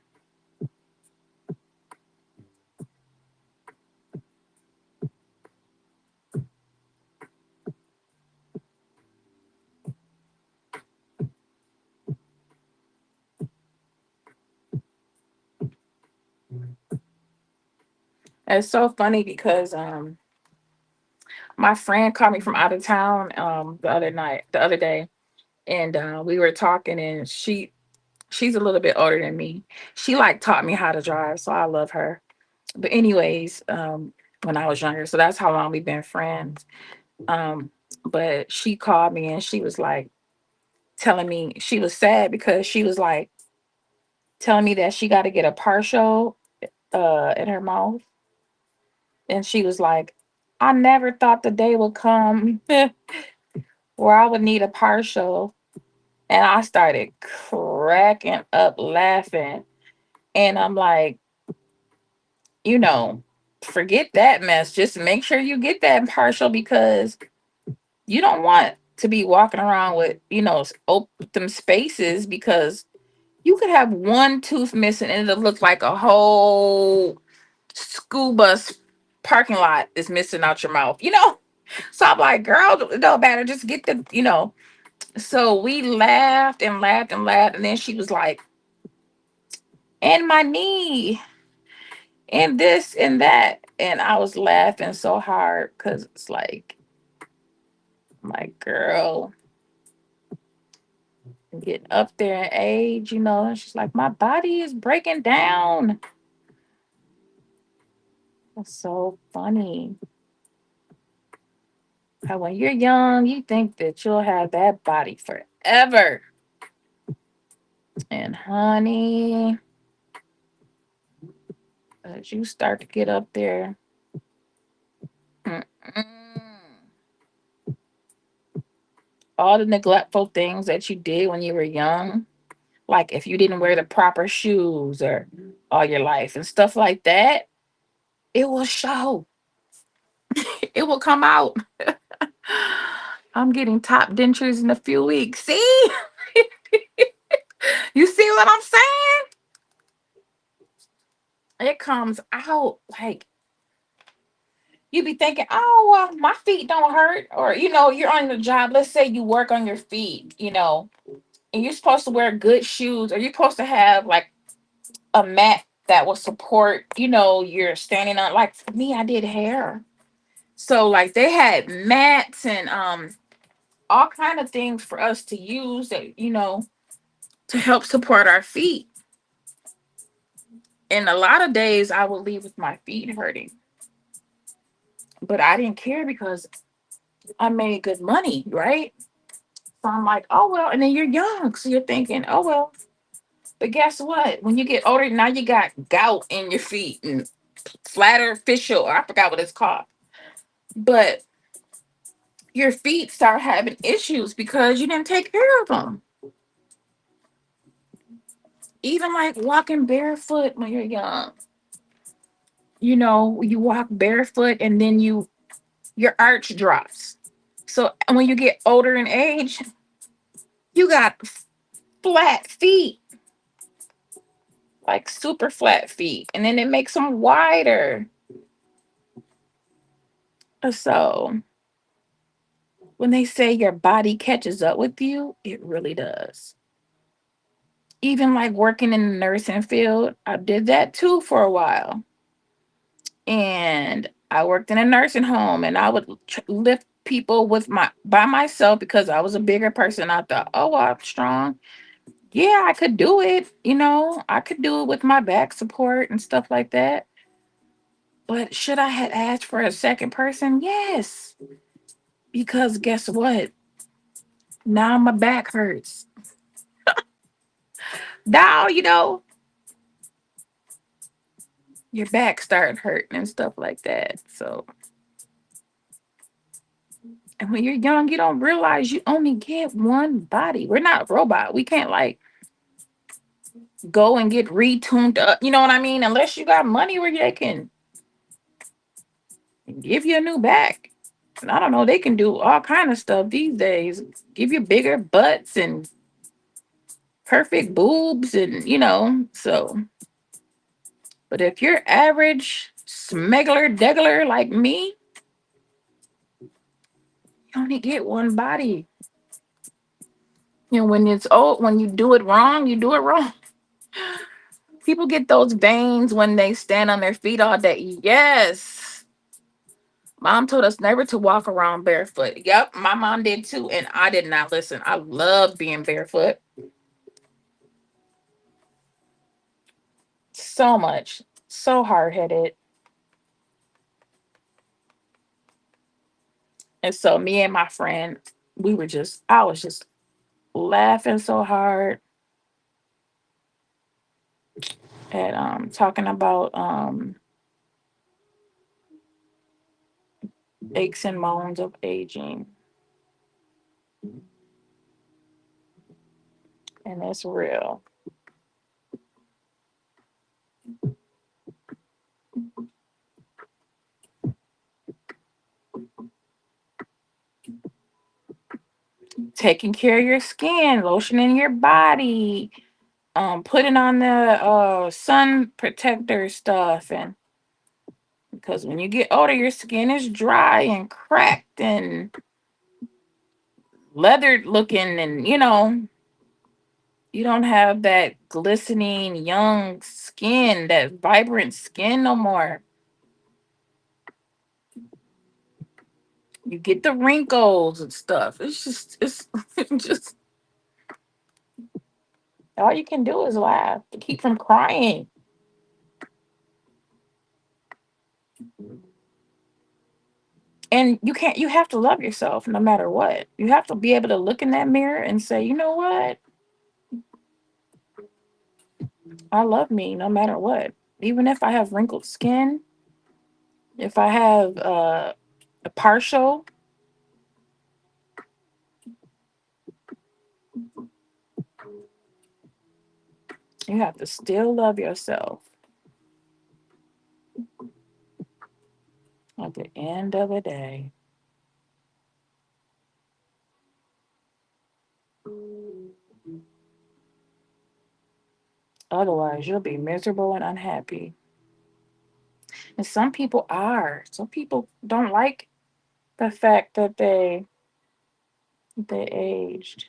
It's so funny because my friend called me from out of town the other day, and we were talking, and she's a little bit older than me. She like taught me how to drive, so I love her. But anyways, when I was younger, so that's how long we've been friends. Um, but she called me and she was like telling me she was sad because she was like telling me that she got to get a partial in her mouth, and she was like, I never thought the day would come where I would need a partial. And I started cracking up laughing. And I'm like, you know, forget that mess. Just make sure you get that partial because you don't want to be walking around with, open spaces because you could have one tooth missing and it'll look like a whole school bus parking lot is missing out your mouth. So I'm like, girl, it don't matter. Just get the. So we laughed and laughed and laughed. And then she was like, and my knee and this and that. And I was laughing so hard because it's like, my girl, getting up there in age. And she's like, my body is breaking down. That's so funny. How when you're young, you think that you'll have that body forever. And honey, as you start to get up there, mm-mm. All the neglectful things that you did when you were young, like if you didn't wear the proper shoes or all your life and stuff like that, it will show. It will come out. I'm getting top dentures in a few weeks. See? You see what I'm saying? It comes out like you be thinking, oh, well, my feet don't hurt. Or, you're on the job. Let's say you work on your feet, and you're supposed to wear good shoes, or you're supposed to have like a mat that will support, you're standing on. Like for me, I did hair. So like they had mats and all kind of things for us to use that, to help support our feet. And a lot of days I would leave with my feet hurting. But I didn't care because I made good money, right? So I'm like, oh well, and then you're young, so you're thinking, oh well. But guess what? When you get older, now you got gout in your feet and flatter fissure, or I forgot what it's called. But your feet start having issues because you didn't take care of them. Even like walking barefoot when you're young. You walk barefoot and then your arch drops. So when you get older in age, you got flat feet, like super flat feet, and then it makes them wider. So when they say your body catches up with you, it really does. Even like working in the nursing field, I did that too for a while. And I worked in a nursing home and I would lift people with my by myself because I was a bigger person. I thought, oh, well, I'm strong. Yeah, I could do it. I could do it with my back support and stuff like that. But should I have asked for a second person? Yes. Because guess what? Now my back hurts. Now, your back started hurting and stuff like that. So, and when you're young, you don't realize you only get one body. We're not a robot. We can't like go and get retuned up. You know what I mean? Unless you got money where they can give you a new back. And I don't know. They can do all kind of stuff these days. Give you bigger butts and perfect boobs, and so. But if you're average, smuggler, degular like me, you only get one body. When it's old, when you do it wrong, you do it wrong. People get those veins when they stand on their feet all day. Yes. Mom told us never to walk around barefoot. Yep, my mom did too, and I did not listen. I love being barefoot so much. So hard headed. And so me and my friend, I was just laughing so hard at talking about aches and moans of aging. And it's real. Taking care of your skin, lotioning your body, putting on the sun protector stuff, and because when you get older, your skin is dry and cracked and leathered looking, and you don't have that glistening young skin, that vibrant skin no more. You get the wrinkles and stuff. It's just all you can do is laugh to keep from crying. And you have to love yourself no matter what. You have to be able to look in that mirror and say, you know what? I love me no matter what. Even if I have wrinkled skin, if I have a partial, you have to still love yourself at the end of the day. Otherwise, you'll be miserable and unhappy. And some people are. Some people don't like the fact that they aged.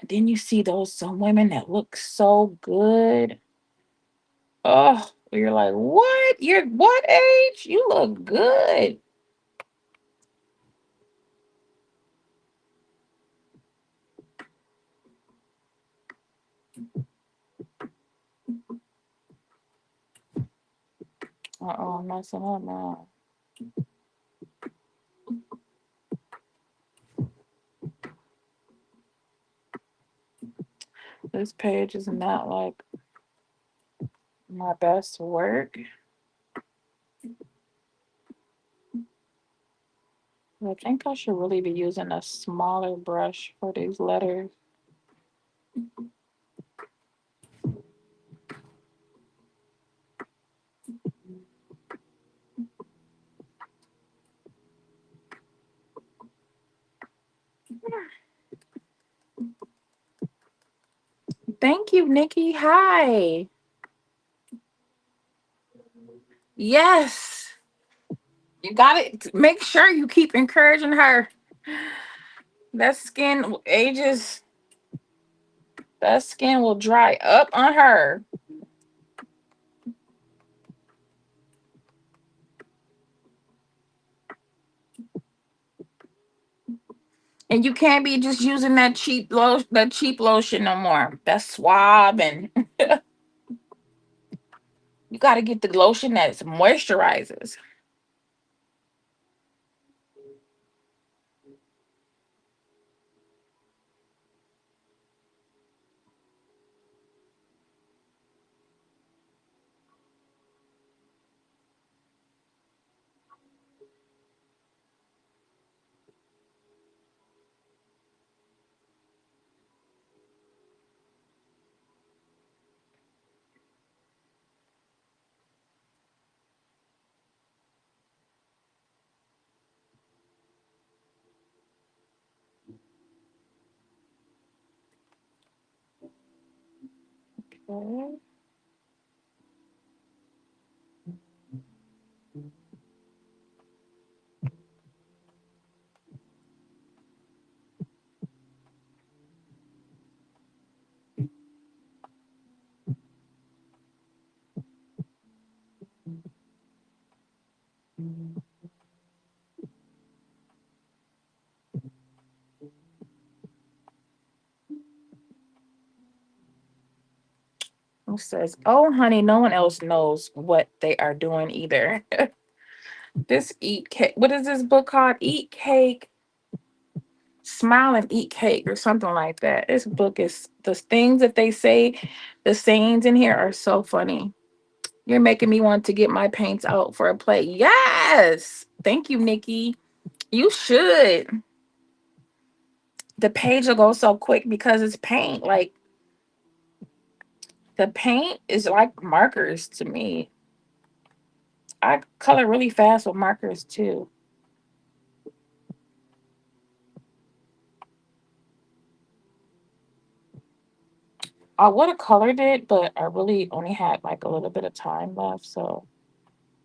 Then you see those some women that look so good. Oh, you're like, what? You're what age? You look good. Uh-oh, I'm messing up now. This page is not like my best work. I think I should really be using a smaller brush for these letters. Thank you, Nikki. Hi. Yes. You got it. Make sure you keep encouraging her. That skin ages, that skin will dry up on her. And you can't be just using that cheap lotion no more. That's swab, and you gotta get the lotion that moisturizes. Okay. It says, "Oh, honey, no one else knows what they are doing either." This eat cake. What is this book called? Eat cake, smile and eat cake, or something like that. This book is the things that they say. The sayings in here are so funny. You're making me want to get my paints out for a play. Yes, thank you, Nikki. You should. The page will go so quick because it's paint. Like the paint is like markers to me. I color really fast with markers too. I would have colored it, but I really only had like a little bit of time left. So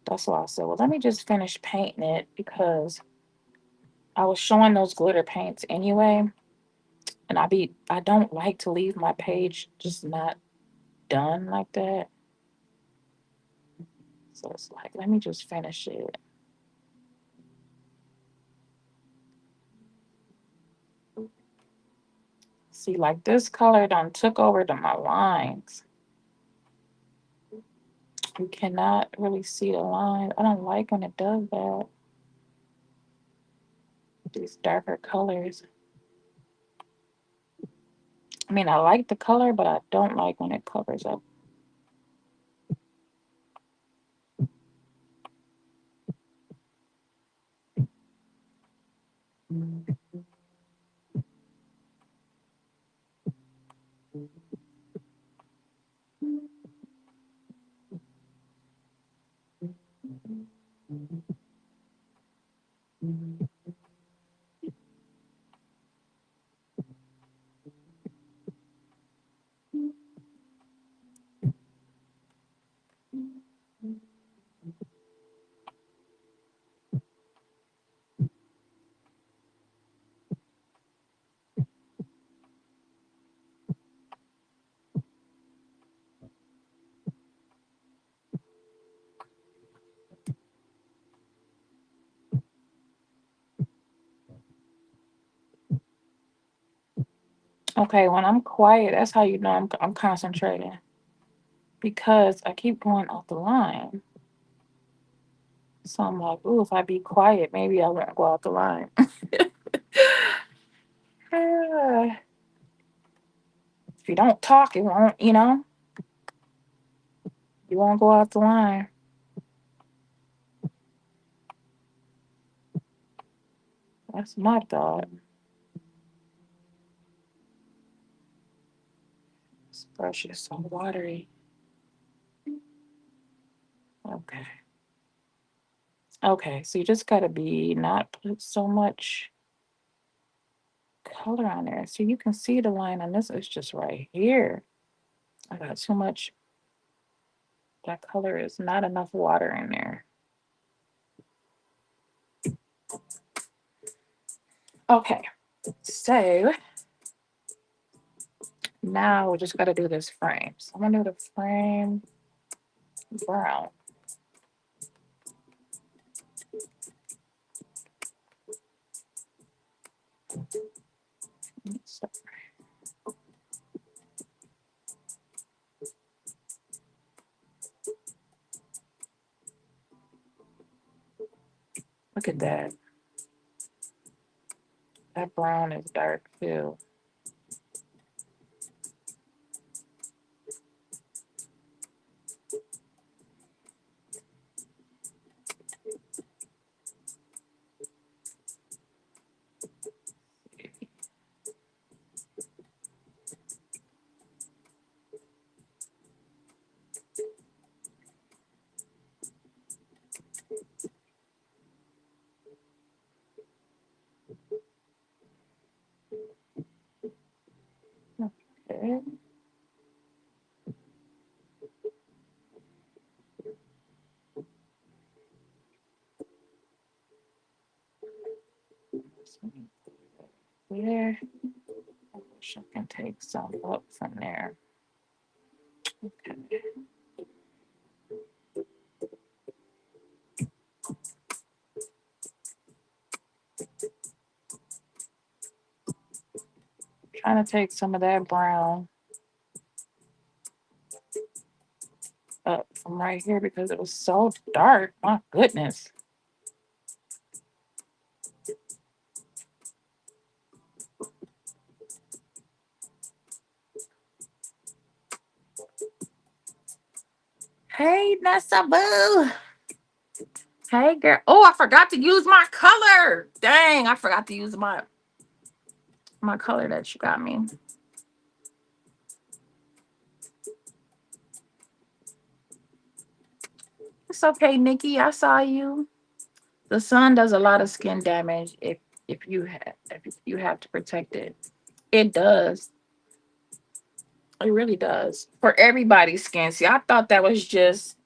that's why I said, well, let me just finish painting it because I was showing those glitter paints anyway. And I don't like to leave my page just not done like that. So it's like, let me just finish it. See, like this color done took over to my lines. You cannot really see the line. I don't like when it does that. These darker colors. I mean, I like the color, but I don't like when it covers up. Okay, when I'm quiet, that's how you know I'm concentrating because I keep going off the line. So I'm like, ooh, if I be quiet, maybe I won't go off the line. Ah, if you don't talk, it won't, you won't go off the line. That's my thought. This brush is so watery. Okay. Okay, so you just gotta be not put so much color on there. So you can see the line on this is just right here. I got too much. That color is not enough water in there. Okay, so now we just gotta do this frame. So I'm gonna do the frame brown. So look at that. That brown is dark too. Okay. there. I wish I can take some up from there. Okay. Trying to take some of that brown up from right here because it was so dark. My goodness. Hey, Nessa Boo. Hey, girl. Oh, I forgot to use my color. Dang, I forgot to use my color that you got me. It's okay, Nikki. I saw you. The sun does a lot of skin damage if you have to protect it. It does. It really does. For everybody's skin. See, I thought that was just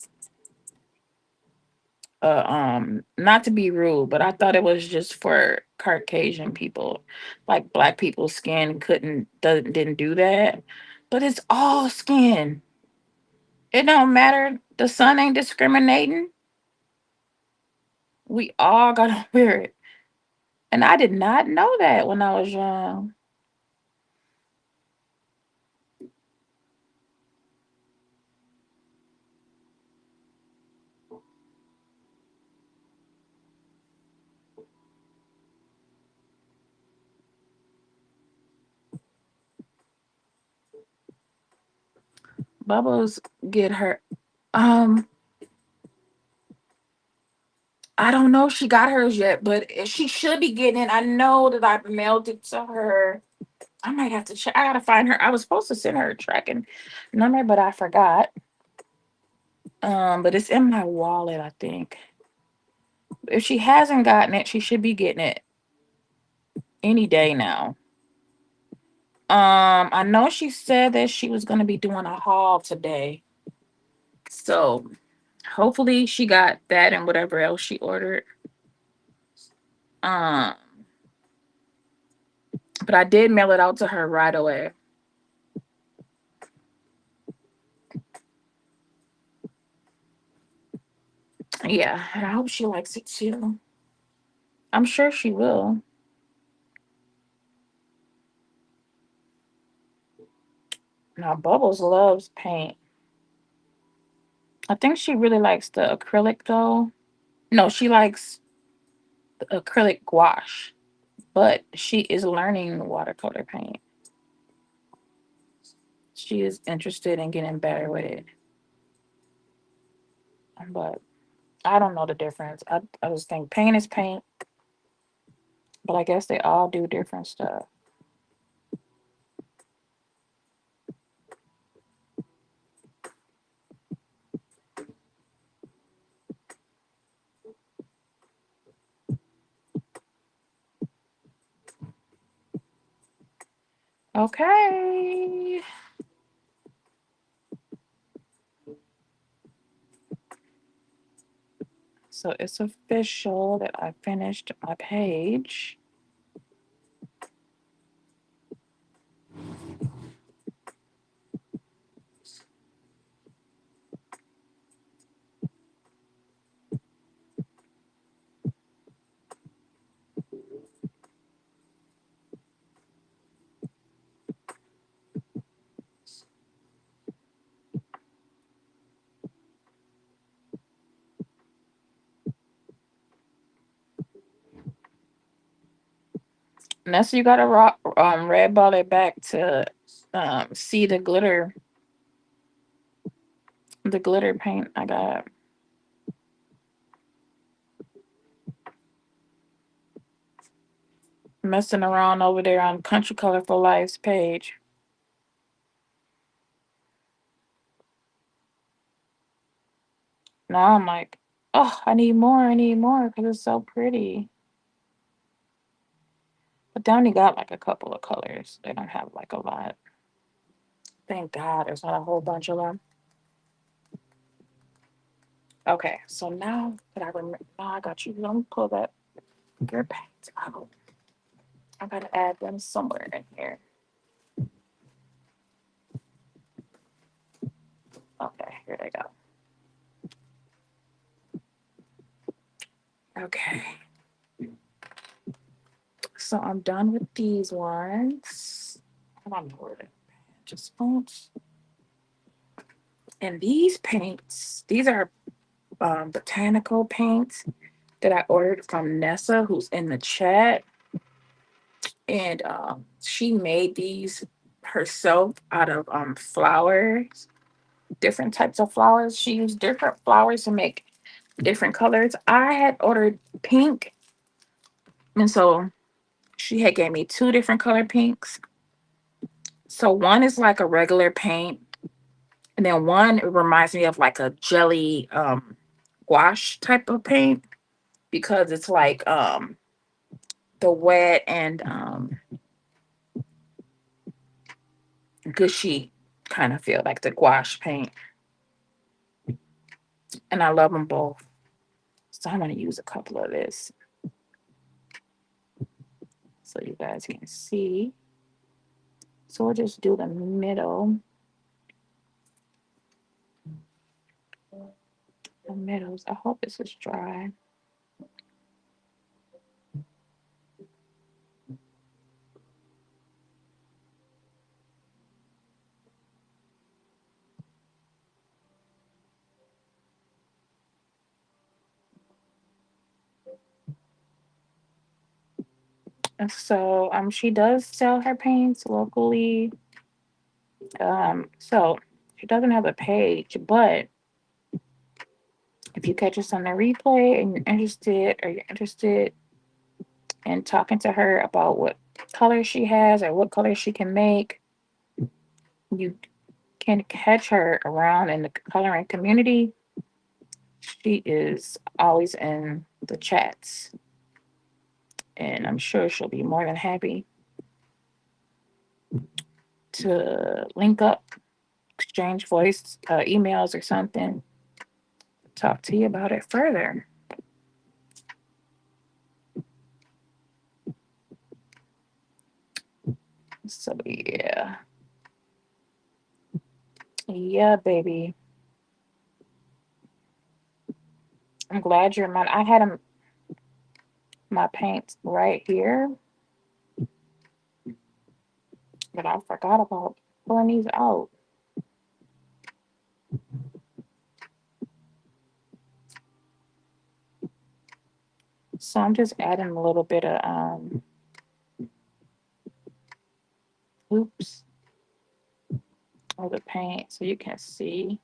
not to be rude, but I thought it was just for Caucasian people. Like black people's skin didn't do that. But it's all skin. It don't matter. The sun ain't discriminating. We all gotta wear it. And I did not know that when I was young. Bubbles get her. Um, I don't know if she got hers yet, but she should be getting it. I know that I mailed it to her. I might have to check. I gotta find her. I was supposed to send her a tracking number, but I forgot. But it's in my wallet, I think. If she hasn't gotten it, she should be getting it any day now. I know she said that she was gonna be doing a haul today. So hopefully she got that and whatever else she ordered. Um, but I did mail it out to her right away. Yeah, and I hope she likes it too. I'm sure she will. Now Bubbles loves paint. I think she really likes the acrylic though. No, she likes the acrylic gouache, but she is learning watercolor paint. She is interested in getting better with it. But I don't know the difference. I just think paint is paint, but I guess they all do different stuff. Okay. So it's official that I finished my page. Nessa, you gotta red ball it back to see the glitter paint I got. Messing around over there on Country Colorful Life's page. Now I'm like, oh, I need more because it's so pretty. But they only got like a couple of colors. They don't have like a lot. Thank God there's not a whole bunch of them. Okay, so now that I remember, now I got you. Let me pull that your paint out. I gotta add them somewhere in here. Okay, here they go. Okay. So I'm done with these ones. I don't know where to just fonts. And these paints, these are botanical paints that I ordered from Nessa, who's in the chat. And she made these herself out of flowers, different types of flowers. She used different flowers to make different colors. I had ordered pink, and so she had gave me two different color pinks. So one is like a regular paint, and then one it reminds me of like a jelly gouache type of paint because it's like the wet and gushy kind of feel like the gouache paint. And I love them both. So I'm going to use a couple of this so you guys can see. So we'll just do the middle. The middles. I hope this is dry. And so she does sell her paints locally. So she doesn't have a page, but if you catch us on the replay and you're interested in talking to her about what color she has or what color she can make, you can catch her around in the coloring community. She is always in the chats, and I'm sure she'll be more than happy to link up, exchange voice emails or something, talk to you about it further. So yeah, baby. I'm glad you're mine. I had my paints right here, but I forgot about pulling these out. So I'm just adding a little bit of oops of the paint so you can see.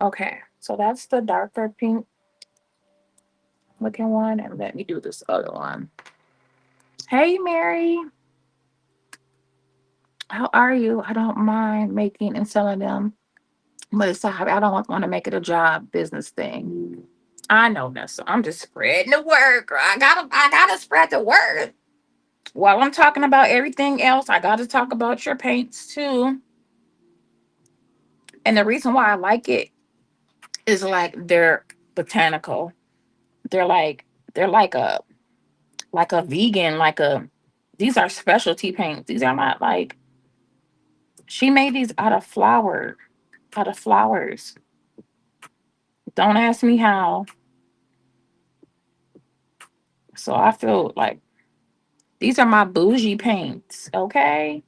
Okay, so that's the darker pink looking one, and let me do this other one. Hey, Mary, how are you? I don't mind making and selling them, but it's I don't want to make it a job business thing. I know, Nessa. I'm just spreading the word, girl. I gotta spread the word. While I'm talking about everything else, I gotta talk about your paints too. And the reason why I like it is like they're botanical. They're like they're like a vegan, like a these are specialty paints. These are not like she made these out of flowers. Don't ask me how. So I feel like these are my bougie paints, okay?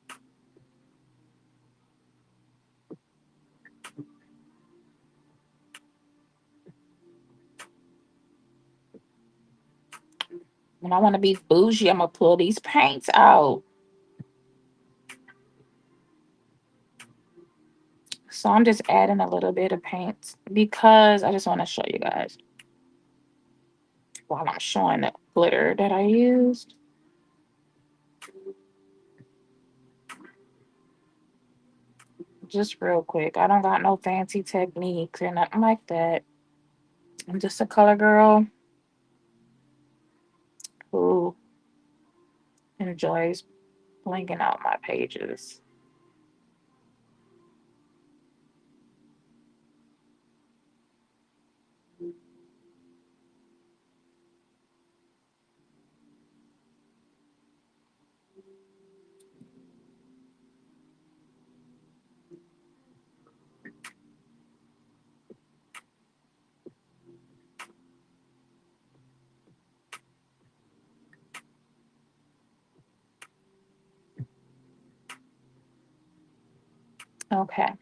When I want to be bougie, I'm gonna pull these paints out. So I'm just adding a little bit of paint because I just want to show you guys while I'm showing the glitter that I used. Just real quick. I don't got no fancy techniques or nothing like that. I'm just a color girl who enjoys blinking out my pages. Okay.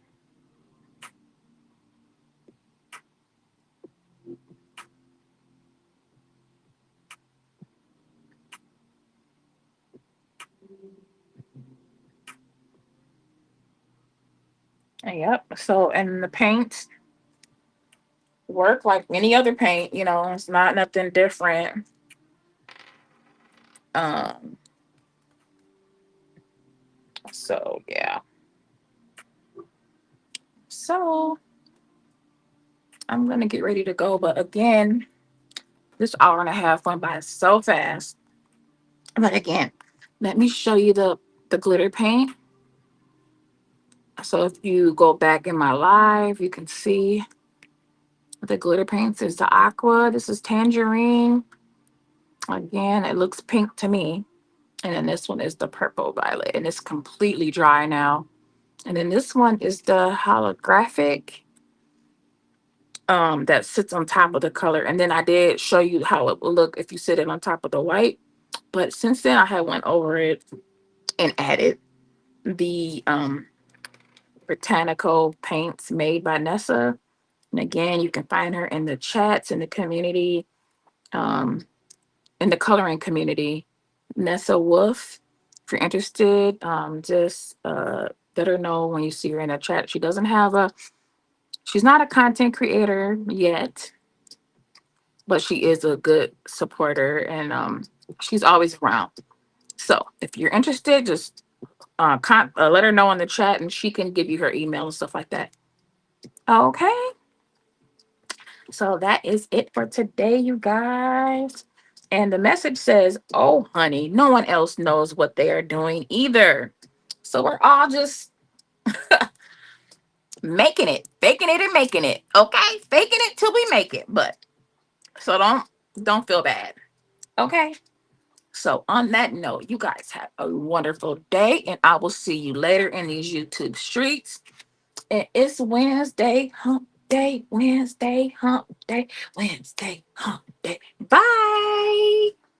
Yep. So, and the paints work like any other paint. It's not nothing different. Um. So yeah. So I'm gonna get ready to go, but again, this hour and a half went by so fast. But again, let me show you the glitter paint. So if you go back in my live, you can see the glitter paints is the aqua. This is tangerine. Again, it looks pink to me. And then this one is the purple violet, and it's completely dry now. And then this one is the holographic that sits on top of the color. And then I did show you how it will look if you sit it on top of the white. But since then I had went over it and added the botanical paints made by Nessa. And again, you can find her in the chats in the community, um, in the coloring community, Nessa Wolf. If you're interested, just let her know when you see her in the chat. She's not a content creator yet, but she is a good supporter, and she's always around. So if you're interested, just let her know in the chat, and she can give you her email and stuff like that. Okay. So that is it for today, you guys. And the message says, "Oh, honey, no one else knows what they are doing either. So we're all just making it, faking it, and making it. Okay, faking it till we make it. But so don't feel bad. Okay." So on that note, you guys have a wonderful day, and I will see you later in these YouTube streets. And it's Wednesday, hump day, Wednesday, hump day, Wednesday, hump day. Bye.